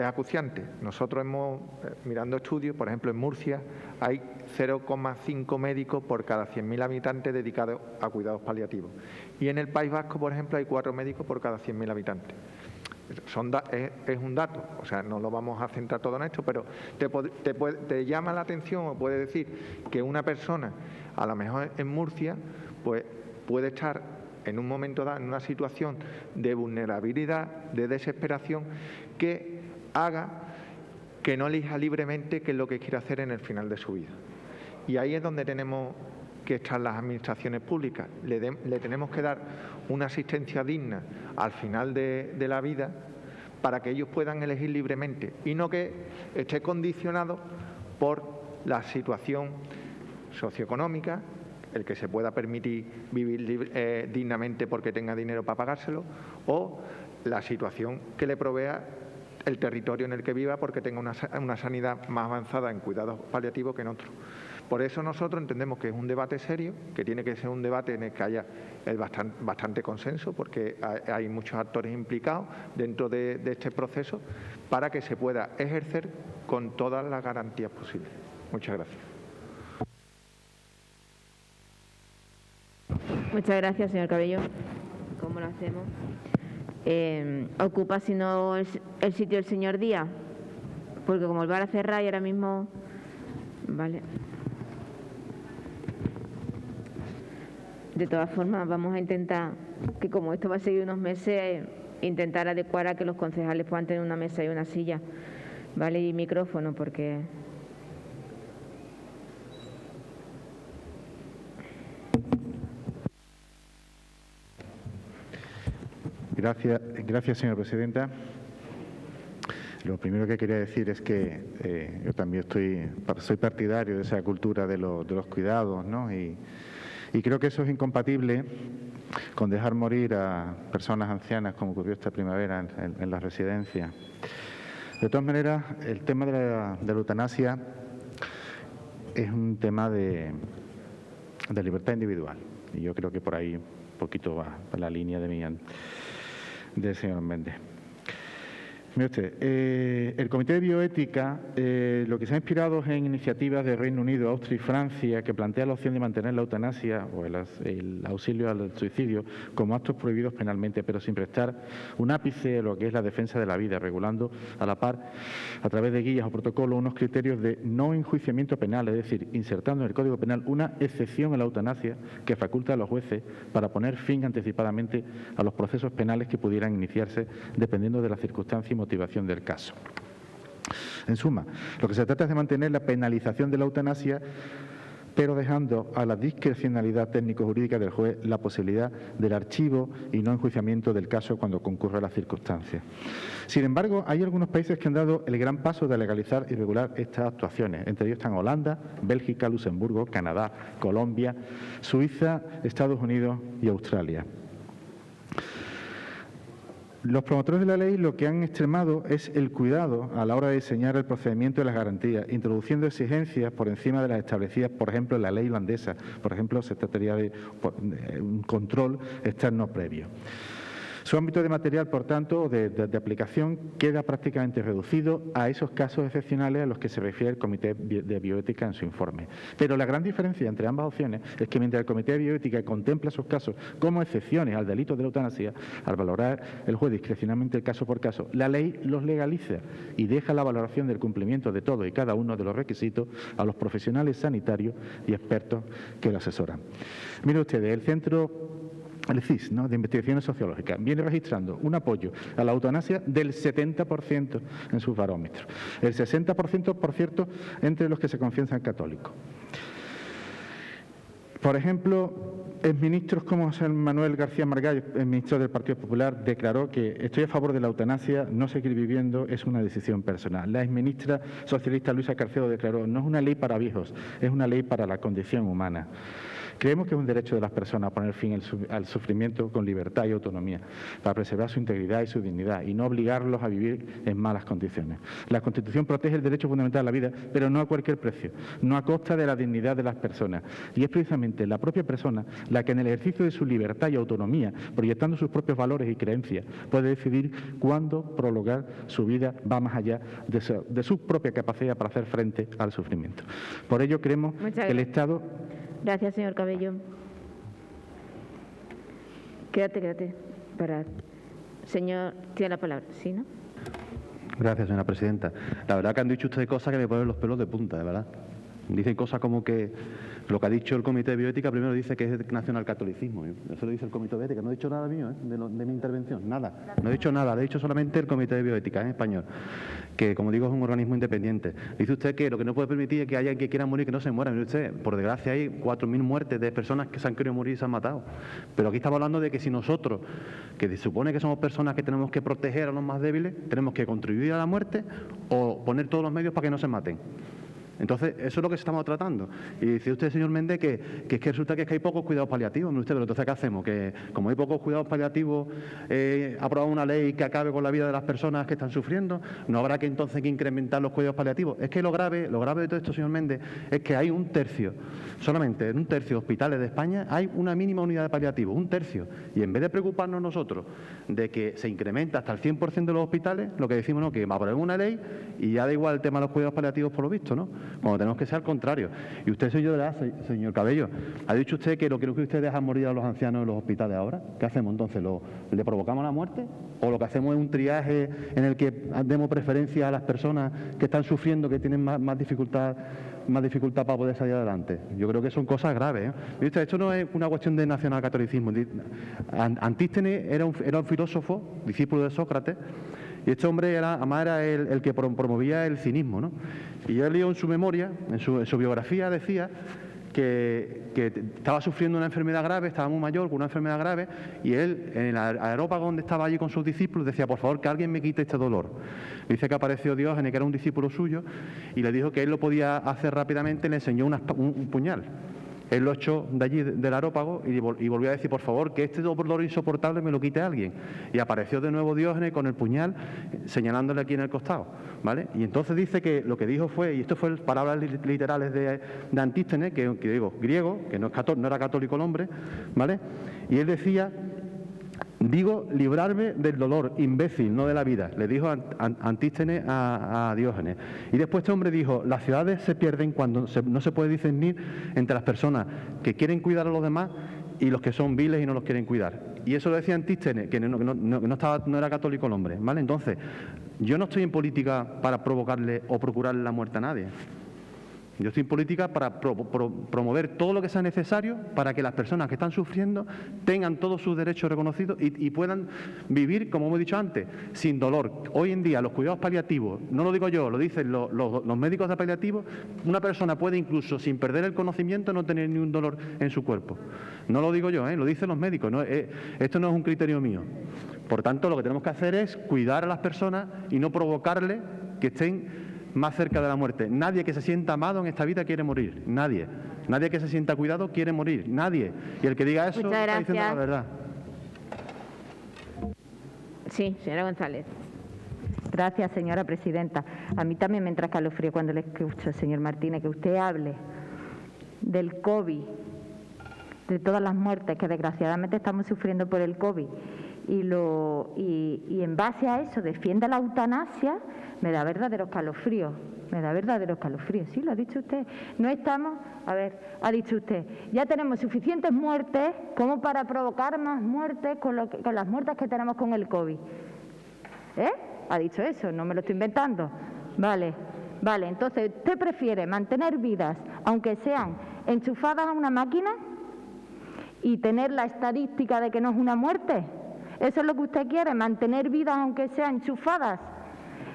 acuciante. Nosotros hemos, mirando estudios, por ejemplo en Murcia hay 0,5 médicos por cada 100.000 habitantes dedicados a cuidados paliativos. Y en el País Vasco, por ejemplo, hay 4 médicos por cada 100.000 habitantes. Es un dato, o sea, no lo vamos a centrar todo en esto, pero te llama la atención o puede decir que una persona, a lo mejor en Murcia, pues puede estar en un momento dado en una situación de vulnerabilidad, de desesperación, que haga que no elija libremente qué es lo que quiere hacer en el final de su vida. Y ahí es donde tenemos que están las administraciones públicas. Le tenemos que dar una asistencia digna al final de la vida para que ellos puedan elegir libremente y no que esté condicionado por la situación socioeconómica, el que se pueda permitir vivir dignamente porque tenga dinero para pagárselo, o la situación que le provea el territorio en el que viva porque tenga una sanidad más avanzada en cuidados paliativos que en otro. Por eso nosotros entendemos que es un debate serio, que tiene que ser un debate en el que haya bastante consenso, porque hay muchos actores implicados dentro de este proceso, para que se pueda ejercer con todas las garantías posibles. Muchas gracias. Muchas gracias, señor Cabello. ¿Cómo lo hacemos? ¿Ocupa si no el sitio del señor Díaz? Porque como el bar a cerrar y ahora mismo... Vale. De todas formas, vamos a intentar que, como esto va a seguir unos meses, intentar adecuar a que los concejales puedan tener una mesa y una silla, ¿vale? Y micrófono, porque... Gracias, señora presidenta. Lo primero que quería decir es que yo también soy partidario de esa cultura de los cuidados, ¿no? Y creo que eso es incompatible con dejar morir a personas ancianas, como ocurrió esta primavera en las residencias. De todas maneras, el tema de la eutanasia es un tema de libertad individual. Y yo creo que por ahí un poquito va la línea del señor Méndez. Mire usted, el Comité de Bioética lo que se ha inspirado es en iniciativas de Reino Unido, Austria y Francia que plantean la opción de mantener la eutanasia o el auxilio al suicidio como actos prohibidos penalmente, pero sin prestar un ápice a lo que es la defensa de la vida, regulando a la par, a través de guías o protocolos, unos criterios de no enjuiciamiento penal, es decir, insertando en el Código Penal una excepción a la eutanasia que faculta a los jueces para poner fin anticipadamente a los procesos penales que pudieran iniciarse dependiendo de las circunstancias y motivación del caso. En suma, lo que se trata es de mantener la penalización de la eutanasia, pero dejando a la discrecionalidad técnico-jurídica del juez la posibilidad del archivo y no enjuiciamiento del caso cuando concurra las circunstancias. Sin embargo, hay algunos países que han dado el gran paso de legalizar y regular estas actuaciones. Entre ellos están Holanda, Bélgica, Luxemburgo, Canadá, Colombia, Suiza, Estados Unidos y Australia. Los promotores de la ley lo que han extremado es el cuidado a la hora de diseñar el procedimiento de las garantías, introduciendo exigencias por encima de las establecidas, por ejemplo, en la ley holandesa. Por ejemplo, se trataría de un control externo previo. Su ámbito de material, por tanto, de aplicación, queda prácticamente reducido a esos casos excepcionales a los que se refiere el Comité de Bioética en su informe. Pero la gran diferencia entre ambas opciones es que mientras el Comité de Bioética contempla esos casos como excepciones al delito de la eutanasia, al valorar el juez discrecionalmente el caso por caso, la ley los legaliza y deja la valoración del cumplimiento de todos y cada uno de los requisitos a los profesionales sanitarios y expertos que lo asesoran. Miren ustedes, el CIS, ¿no?, de Investigaciones Sociológicas, viene registrando un apoyo a la eutanasia del 70% en sus barómetros. El 60%, por cierto, entre los que se confiesan católicos. Por ejemplo, exministros como José Manuel García Margallo, el ministro del Partido Popular, declaró que estoy a favor de la eutanasia, no seguir viviendo es una decisión personal. La exministra socialista Luisa Carcedo declaró, no es una ley para viejos, es una ley para la condición humana. Creemos que es un derecho de las personas poner fin al sufrimiento con libertad y autonomía, para preservar su integridad y su dignidad y no obligarlos a vivir en malas condiciones. La Constitución protege el derecho fundamental a la vida, pero no a cualquier precio, no a costa de la dignidad de las personas. Y es precisamente la propia persona la que en el ejercicio de su libertad y autonomía, proyectando sus propios valores y creencias, puede decidir cuándo prolongar su vida, va más allá de su propia capacidad para hacer frente al sufrimiento. Por ello creemos que el Estado... Gracias, señor Cabello. Quédate. Señor, tiene la palabra. ¿Sí, no? Gracias, señora presidenta. La verdad que han dicho ustedes cosas que me ponen los pelos de punta, de verdad. Dicen cosas como que lo que ha dicho el Comité de Bioética primero dice que es nacionalcatolicismo. Eso lo dice el Comité de Bioética. No he dicho nada mío, de mi intervención, nada. No he dicho nada, lo he dicho solamente el Comité de Bioética en español, que como digo es un organismo independiente. Dice usted que lo que no puede permitir es que haya que quiera morir que no se muera. Mire usted, por desgracia hay 4.000 muertes de personas que se han querido morir y se han matado. Pero aquí estamos hablando de que si nosotros, que se supone que somos personas que tenemos que proteger a los más débiles, tenemos que contribuir a la muerte o poner todos los medios para que no se maten. Entonces, eso es lo que estamos tratando. Y dice usted, señor Méndez, que resulta que hay pocos cuidados paliativos. Mire usted, pero entonces, ¿qué hacemos? Que como hay pocos cuidados paliativos, aprobamos una ley que acabe con la vida de las personas que están sufriendo, ¿no habrá que entonces que incrementar los cuidados paliativos? Es que lo grave de todo esto, señor Méndez, es que hay solamente en un tercio de hospitales de España hay una mínima unidad de paliativos, un tercio. Y en vez de preocuparnos nosotros de que se incrementa hasta el 100% de los hospitales, lo que decimos, no, que aprobemos una ley y ya da igual el tema de los cuidados paliativos por lo visto, ¿no? Cuando tenemos que ser al contrario. Y usted, señor Cabello, ha dicho usted que lo que usted deja morir a los ancianos en los hospitales ahora. ¿Qué hacemos entonces? ¿Le provocamos la muerte? ¿O lo que hacemos es un triaje en el que demos preferencia a las personas que están sufriendo, que tienen más dificultad para poder salir adelante? Yo creo que son cosas graves, ¿eh? ¿Viste? Esto no es una cuestión de nacionalcatolicismo. Antístenes era un filósofo, discípulo de Sócrates, y este hombre además era el que promovía el cinismo, ¿no? Y yo he leído en su memoria, en su biografía, decía que estaba sufriendo una enfermedad grave, estaba muy mayor, con una enfermedad grave, y él, en el aerópago donde estaba allí con sus discípulos, decía, por favor, que alguien me quite este dolor. Dice que apareció Diógenes, que era un discípulo suyo, y le dijo que él lo podía hacer rápidamente, le enseñó un puñal. Él lo echó de allí, del aerópago, y volvió a decir, por favor, que este dolor insoportable me lo quite alguien. Y apareció de nuevo Diógenes con el puñal, señalándole aquí en el costado, ¿vale? Y entonces dice que lo que dijo fue, y esto fue palabras literales de Antístenes, que digo, griego, que no era católico el hombre, ¿vale? Y él decía, digo, librarme del dolor, imbécil, no de la vida, le dijo Antístenes a Diógenes. Y después este hombre dijo, las ciudades se pierden cuando no se puede discernir entre las personas que quieren cuidar a los demás y los que son viles y no los quieren cuidar. Y eso lo decía Antístenes, que no era católico el hombre, ¿vale? Entonces, yo no estoy en política para provocarle o procurarle la muerte a nadie. Yo estoy en política para promover todo lo que sea necesario para que las personas que están sufriendo tengan todos sus derechos reconocidos y puedan vivir, como hemos dicho antes, sin dolor. Hoy en día los cuidados paliativos, no lo digo yo, lo dicen los médicos de paliativos, una persona puede incluso sin perder el conocimiento no tener ni un dolor en su cuerpo. No lo digo yo, lo dicen los médicos, esto no es un criterio mío. Por tanto, lo que tenemos que hacer es cuidar a las personas y no provocarles que estén más cerca de la muerte. Nadie que se sienta amado en esta vida quiere morir. Nadie. Nadie que se sienta cuidado quiere morir. Nadie. Y el que diga eso está diciendo la verdad. Sí, señora González. Gracias, señora presidenta. A mí también me entra escalofrío cuando le escucho, señor Martínez, que usted hable del COVID, de todas las muertes que desgraciadamente estamos sufriendo por el COVID, y en base a eso defienda la eutanasia. Me da verdadero escalofrío, sí, lo ha dicho usted. No estamos, ha dicho usted, ya tenemos suficientes muertes como para provocar más muertes con las muertes que tenemos con el COVID. Ha dicho eso, no me lo estoy inventando. Vale, entonces, ¿usted prefiere mantener vidas, aunque sean enchufadas a una máquina, y tener la estadística de que no es una muerte? ¿Eso es lo que usted quiere, mantener vidas aunque sean enchufadas?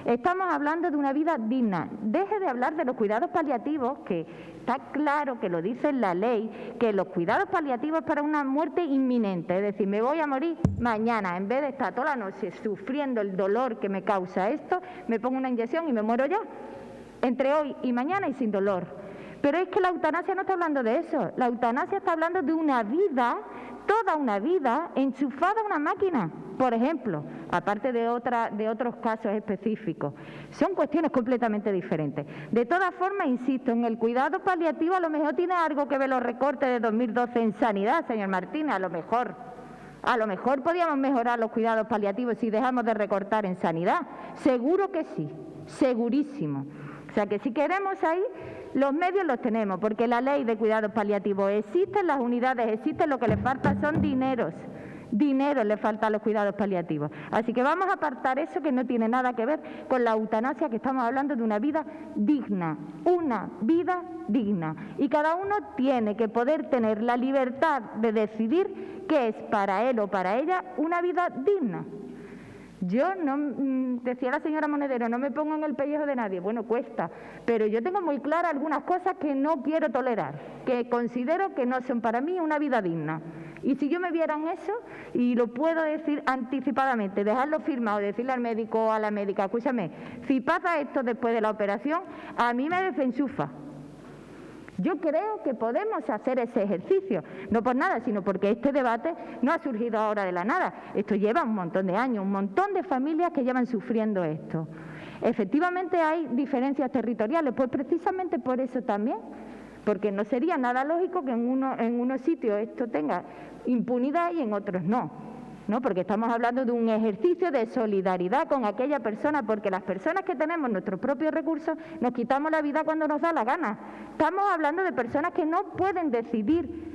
Estamos hablando de una vida digna. Deje de hablar de los cuidados paliativos, que está claro que lo dice en la ley, que los cuidados paliativos es para una muerte inminente, es decir, me voy a morir mañana, en vez de estar toda la noche sufriendo el dolor que me causa esto, me pongo una inyección y me muero ya, entre hoy y mañana y sin dolor. Pero es que la eutanasia no está hablando de eso, la eutanasia está hablando de una vida, toda una vida, enchufada a una máquina, por ejemplo, aparte de otros casos específicos. Son cuestiones completamente diferentes. De todas formas, insisto, en el cuidado paliativo a lo mejor tiene algo que ver los recortes de 2012 en sanidad, señor Martínez, a lo mejor podíamos mejorar los cuidados paliativos si dejamos de recortar en sanidad. Seguro que sí, segurísimo. O sea que si queremos ahí, los medios los tenemos, porque la ley de cuidados paliativos existe, las unidades existen, lo que les falta son dineros. Dinero le falta a los cuidados paliativos. Así que vamos a apartar eso que no tiene nada que ver con la eutanasia, que estamos hablando de una vida digna, una vida digna. Y cada uno tiene que poder tener la libertad de decidir qué es para él o para ella una vida digna. Yo no, decía la señora Monedero, no me pongo en el pellejo de nadie. Bueno, cuesta, pero yo tengo muy claras algunas cosas que no quiero tolerar, que considero que no son para mí una vida digna. Y si yo me viera en eso, y lo puedo decir anticipadamente, dejarlo firmado, decirle al médico o a la médica, escúchame, si pasa esto después de la operación, a mí me desenchufa. Yo creo que podemos hacer ese ejercicio, no por nada, sino porque este debate no ha surgido ahora de la nada. Esto lleva un montón de años, un montón de familias que llevan sufriendo esto. Efectivamente hay diferencias territoriales, pues precisamente por eso también, porque no sería nada lógico que en unos sitios esto tenga impunidad y en otros no. ¿no? Porque estamos hablando de un ejercicio de solidaridad con aquella persona, porque las personas que tenemos nuestros propios recursos nos quitamos la vida cuando nos da la gana. Estamos hablando de personas que no pueden decidir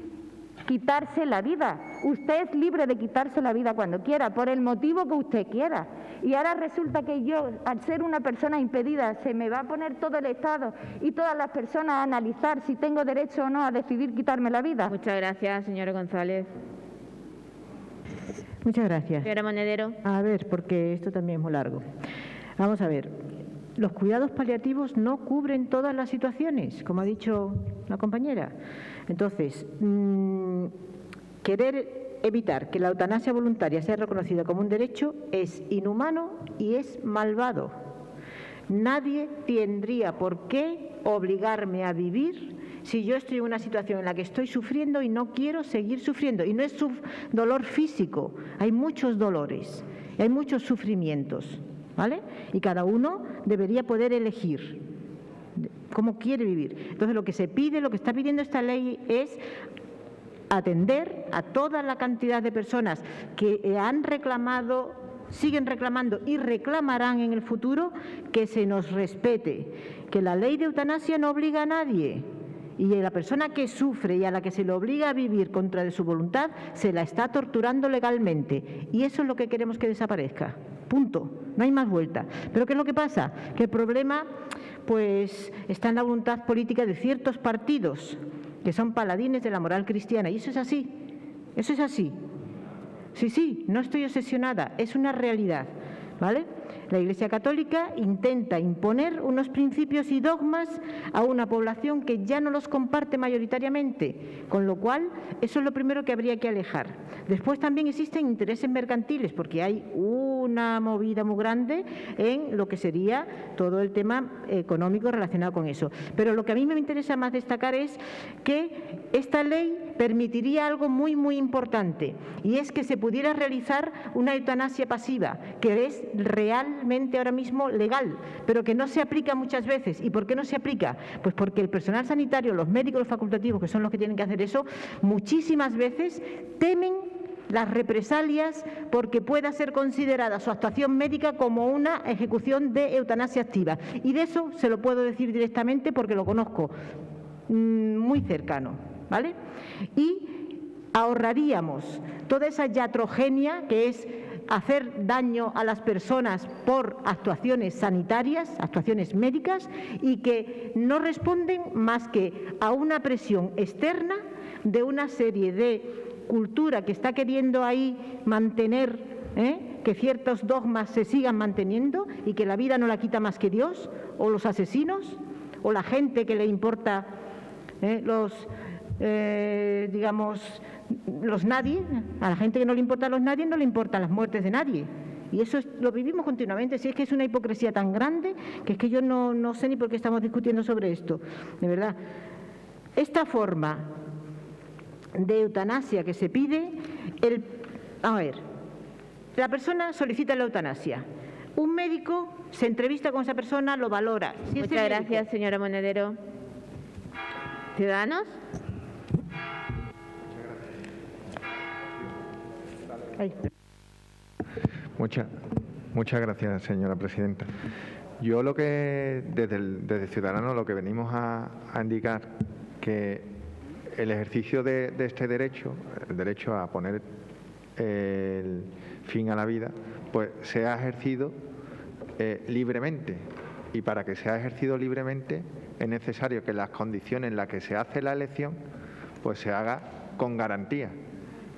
quitarse la vida. Usted es libre de quitarse la vida cuando quiera, por el motivo que usted quiera. Y ahora resulta que yo, al ser una persona impedida, se me va a poner todo el Estado y todas las personas a analizar si tengo derecho o no a decidir quitarme la vida. Muchas gracias, señora González. Muchas gracias. Señora Monedero. A ver, porque esto también es muy largo. Vamos a ver. Los cuidados paliativos no cubren todas las situaciones, como ha dicho la compañera. Entonces, querer evitar que la eutanasia voluntaria sea reconocida como un derecho es inhumano y es malvado. Nadie tendría por qué obligarme a vivir si yo estoy en una situación en la que estoy sufriendo y no quiero seguir sufriendo. Y no es dolor físico, hay muchos dolores, hay muchos sufrimientos, ¿vale? Y cada uno debería poder elegir cómo quiere vivir. Entonces, lo que se pide, lo que está pidiendo esta ley es atender a toda la cantidad de personas que han reclamado, siguen reclamando y reclamarán en el futuro, que se nos respete, que la ley de eutanasia no obliga a nadie. Y a la persona que sufre y a la que se le obliga a vivir contra de su voluntad, se la está torturando legalmente. Y eso es lo que queremos que desaparezca. Punto. No hay más vuelta. ¿Pero qué es lo que pasa? Que el problema pues está en la voluntad política de ciertos partidos que son paladines de la moral cristiana. Y eso es así. Eso es así. Sí, no estoy obsesionada. Es una realidad. ¿Vale? La Iglesia Católica intenta imponer unos principios y dogmas a una población que ya no los comparte mayoritariamente, con lo cual eso es lo primero que habría que alejar. Después también existen intereses mercantiles, porque hay una movida muy grande en lo que sería todo el tema económico relacionado con eso. Pero lo que a mí me interesa más destacar es que esta ley permitiría algo muy, muy importante, y es que se pudiera realizar una eutanasia pasiva, que es realmente ahora mismo legal, pero que no se aplica muchas veces. ¿Y por qué no se aplica? Pues porque el personal sanitario, los médicos, los facultativos, que son los que tienen que hacer eso, muchísimas veces temen las represalias porque pueda ser considerada su actuación médica como una ejecución de eutanasia activa. Y de eso se lo puedo decir directamente porque lo conozco muy cercano, ¿vale? Y ahorraríamos toda esa iatrogenia que es hacer daño a las personas por actuaciones sanitarias, actuaciones médicas, y que no responden más que a una presión externa de una serie de cultura que está queriendo ahí mantener, que ciertos dogmas se sigan manteniendo y que la vida no la quita más que Dios, o los asesinos, o la gente que le importa los nadie. A la gente que no le importan los nadie no le importan las muertes de nadie. Y eso lo vivimos continuamente. Si es que es una hipocresía tan grande que es que yo no sé ni por qué estamos discutiendo sobre esto. De verdad. Esta forma de eutanasia que se pide, la persona solicita la eutanasia. Un médico se entrevista con esa persona, lo valora. Muchas gracias, señora Monedero. ¿Ciudadanos? Muchas gracias, señora presidenta. Yo lo que desde Ciudadanos lo que venimos a indicar que el ejercicio de este derecho, el derecho a poner el fin a la vida, pues sea ejercido libremente. Y para que sea ejercido libremente es necesario que las condiciones en las que se hace la elección pues se haga con garantía.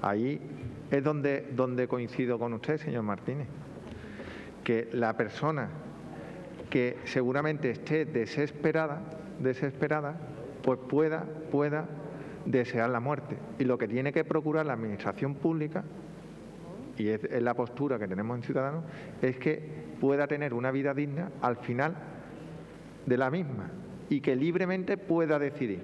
Ahí es donde coincido con usted, señor Martínez, que la persona que seguramente esté desesperada, pues pueda desear la muerte. Y lo que tiene que procurar la Administración pública, y es la postura que tenemos en Ciudadanos, es que pueda tener una vida digna al final de la misma y que libremente pueda decidir.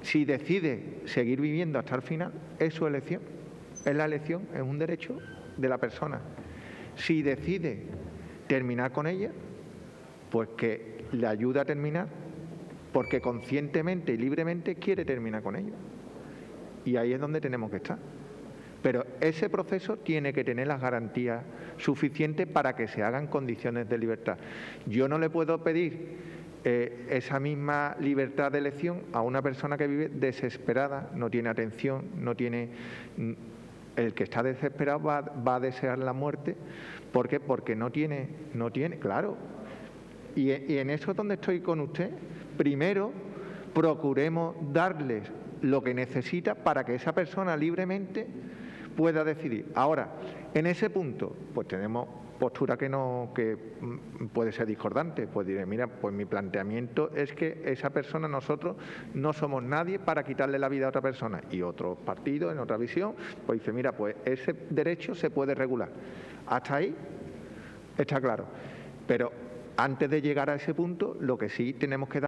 Si decide seguir viviendo hasta el final, es su elección. Es la elección, es un derecho de la persona. Si decide terminar con ella, pues que le ayude a terminar, porque conscientemente y libremente quiere terminar con ella. Y ahí es donde tenemos que estar. Pero ese proceso tiene que tener las garantías suficientes para que se hagan condiciones de libertad. Yo no le puedo pedir esa misma libertad de elección a una persona que vive desesperada, no tiene atención, no tiene... El que está desesperado va a desear la muerte. ¿Por qué? Porque no tiene, claro. Y en eso es donde estoy con usted. Primero, procuremos darles lo que necesita para que esa persona libremente pueda decidir. Ahora, en ese punto, pues tenemos postura que puede ser discordante. Pues diré, mira, pues mi planteamiento es que esa persona, nosotros no somos nadie para quitarle la vida a otra persona. Y otros partidos, en otra visión, pues dice, mira, pues ese derecho se puede regular. Hasta ahí está claro. Pero antes de llegar a ese punto, lo que sí tenemos que dar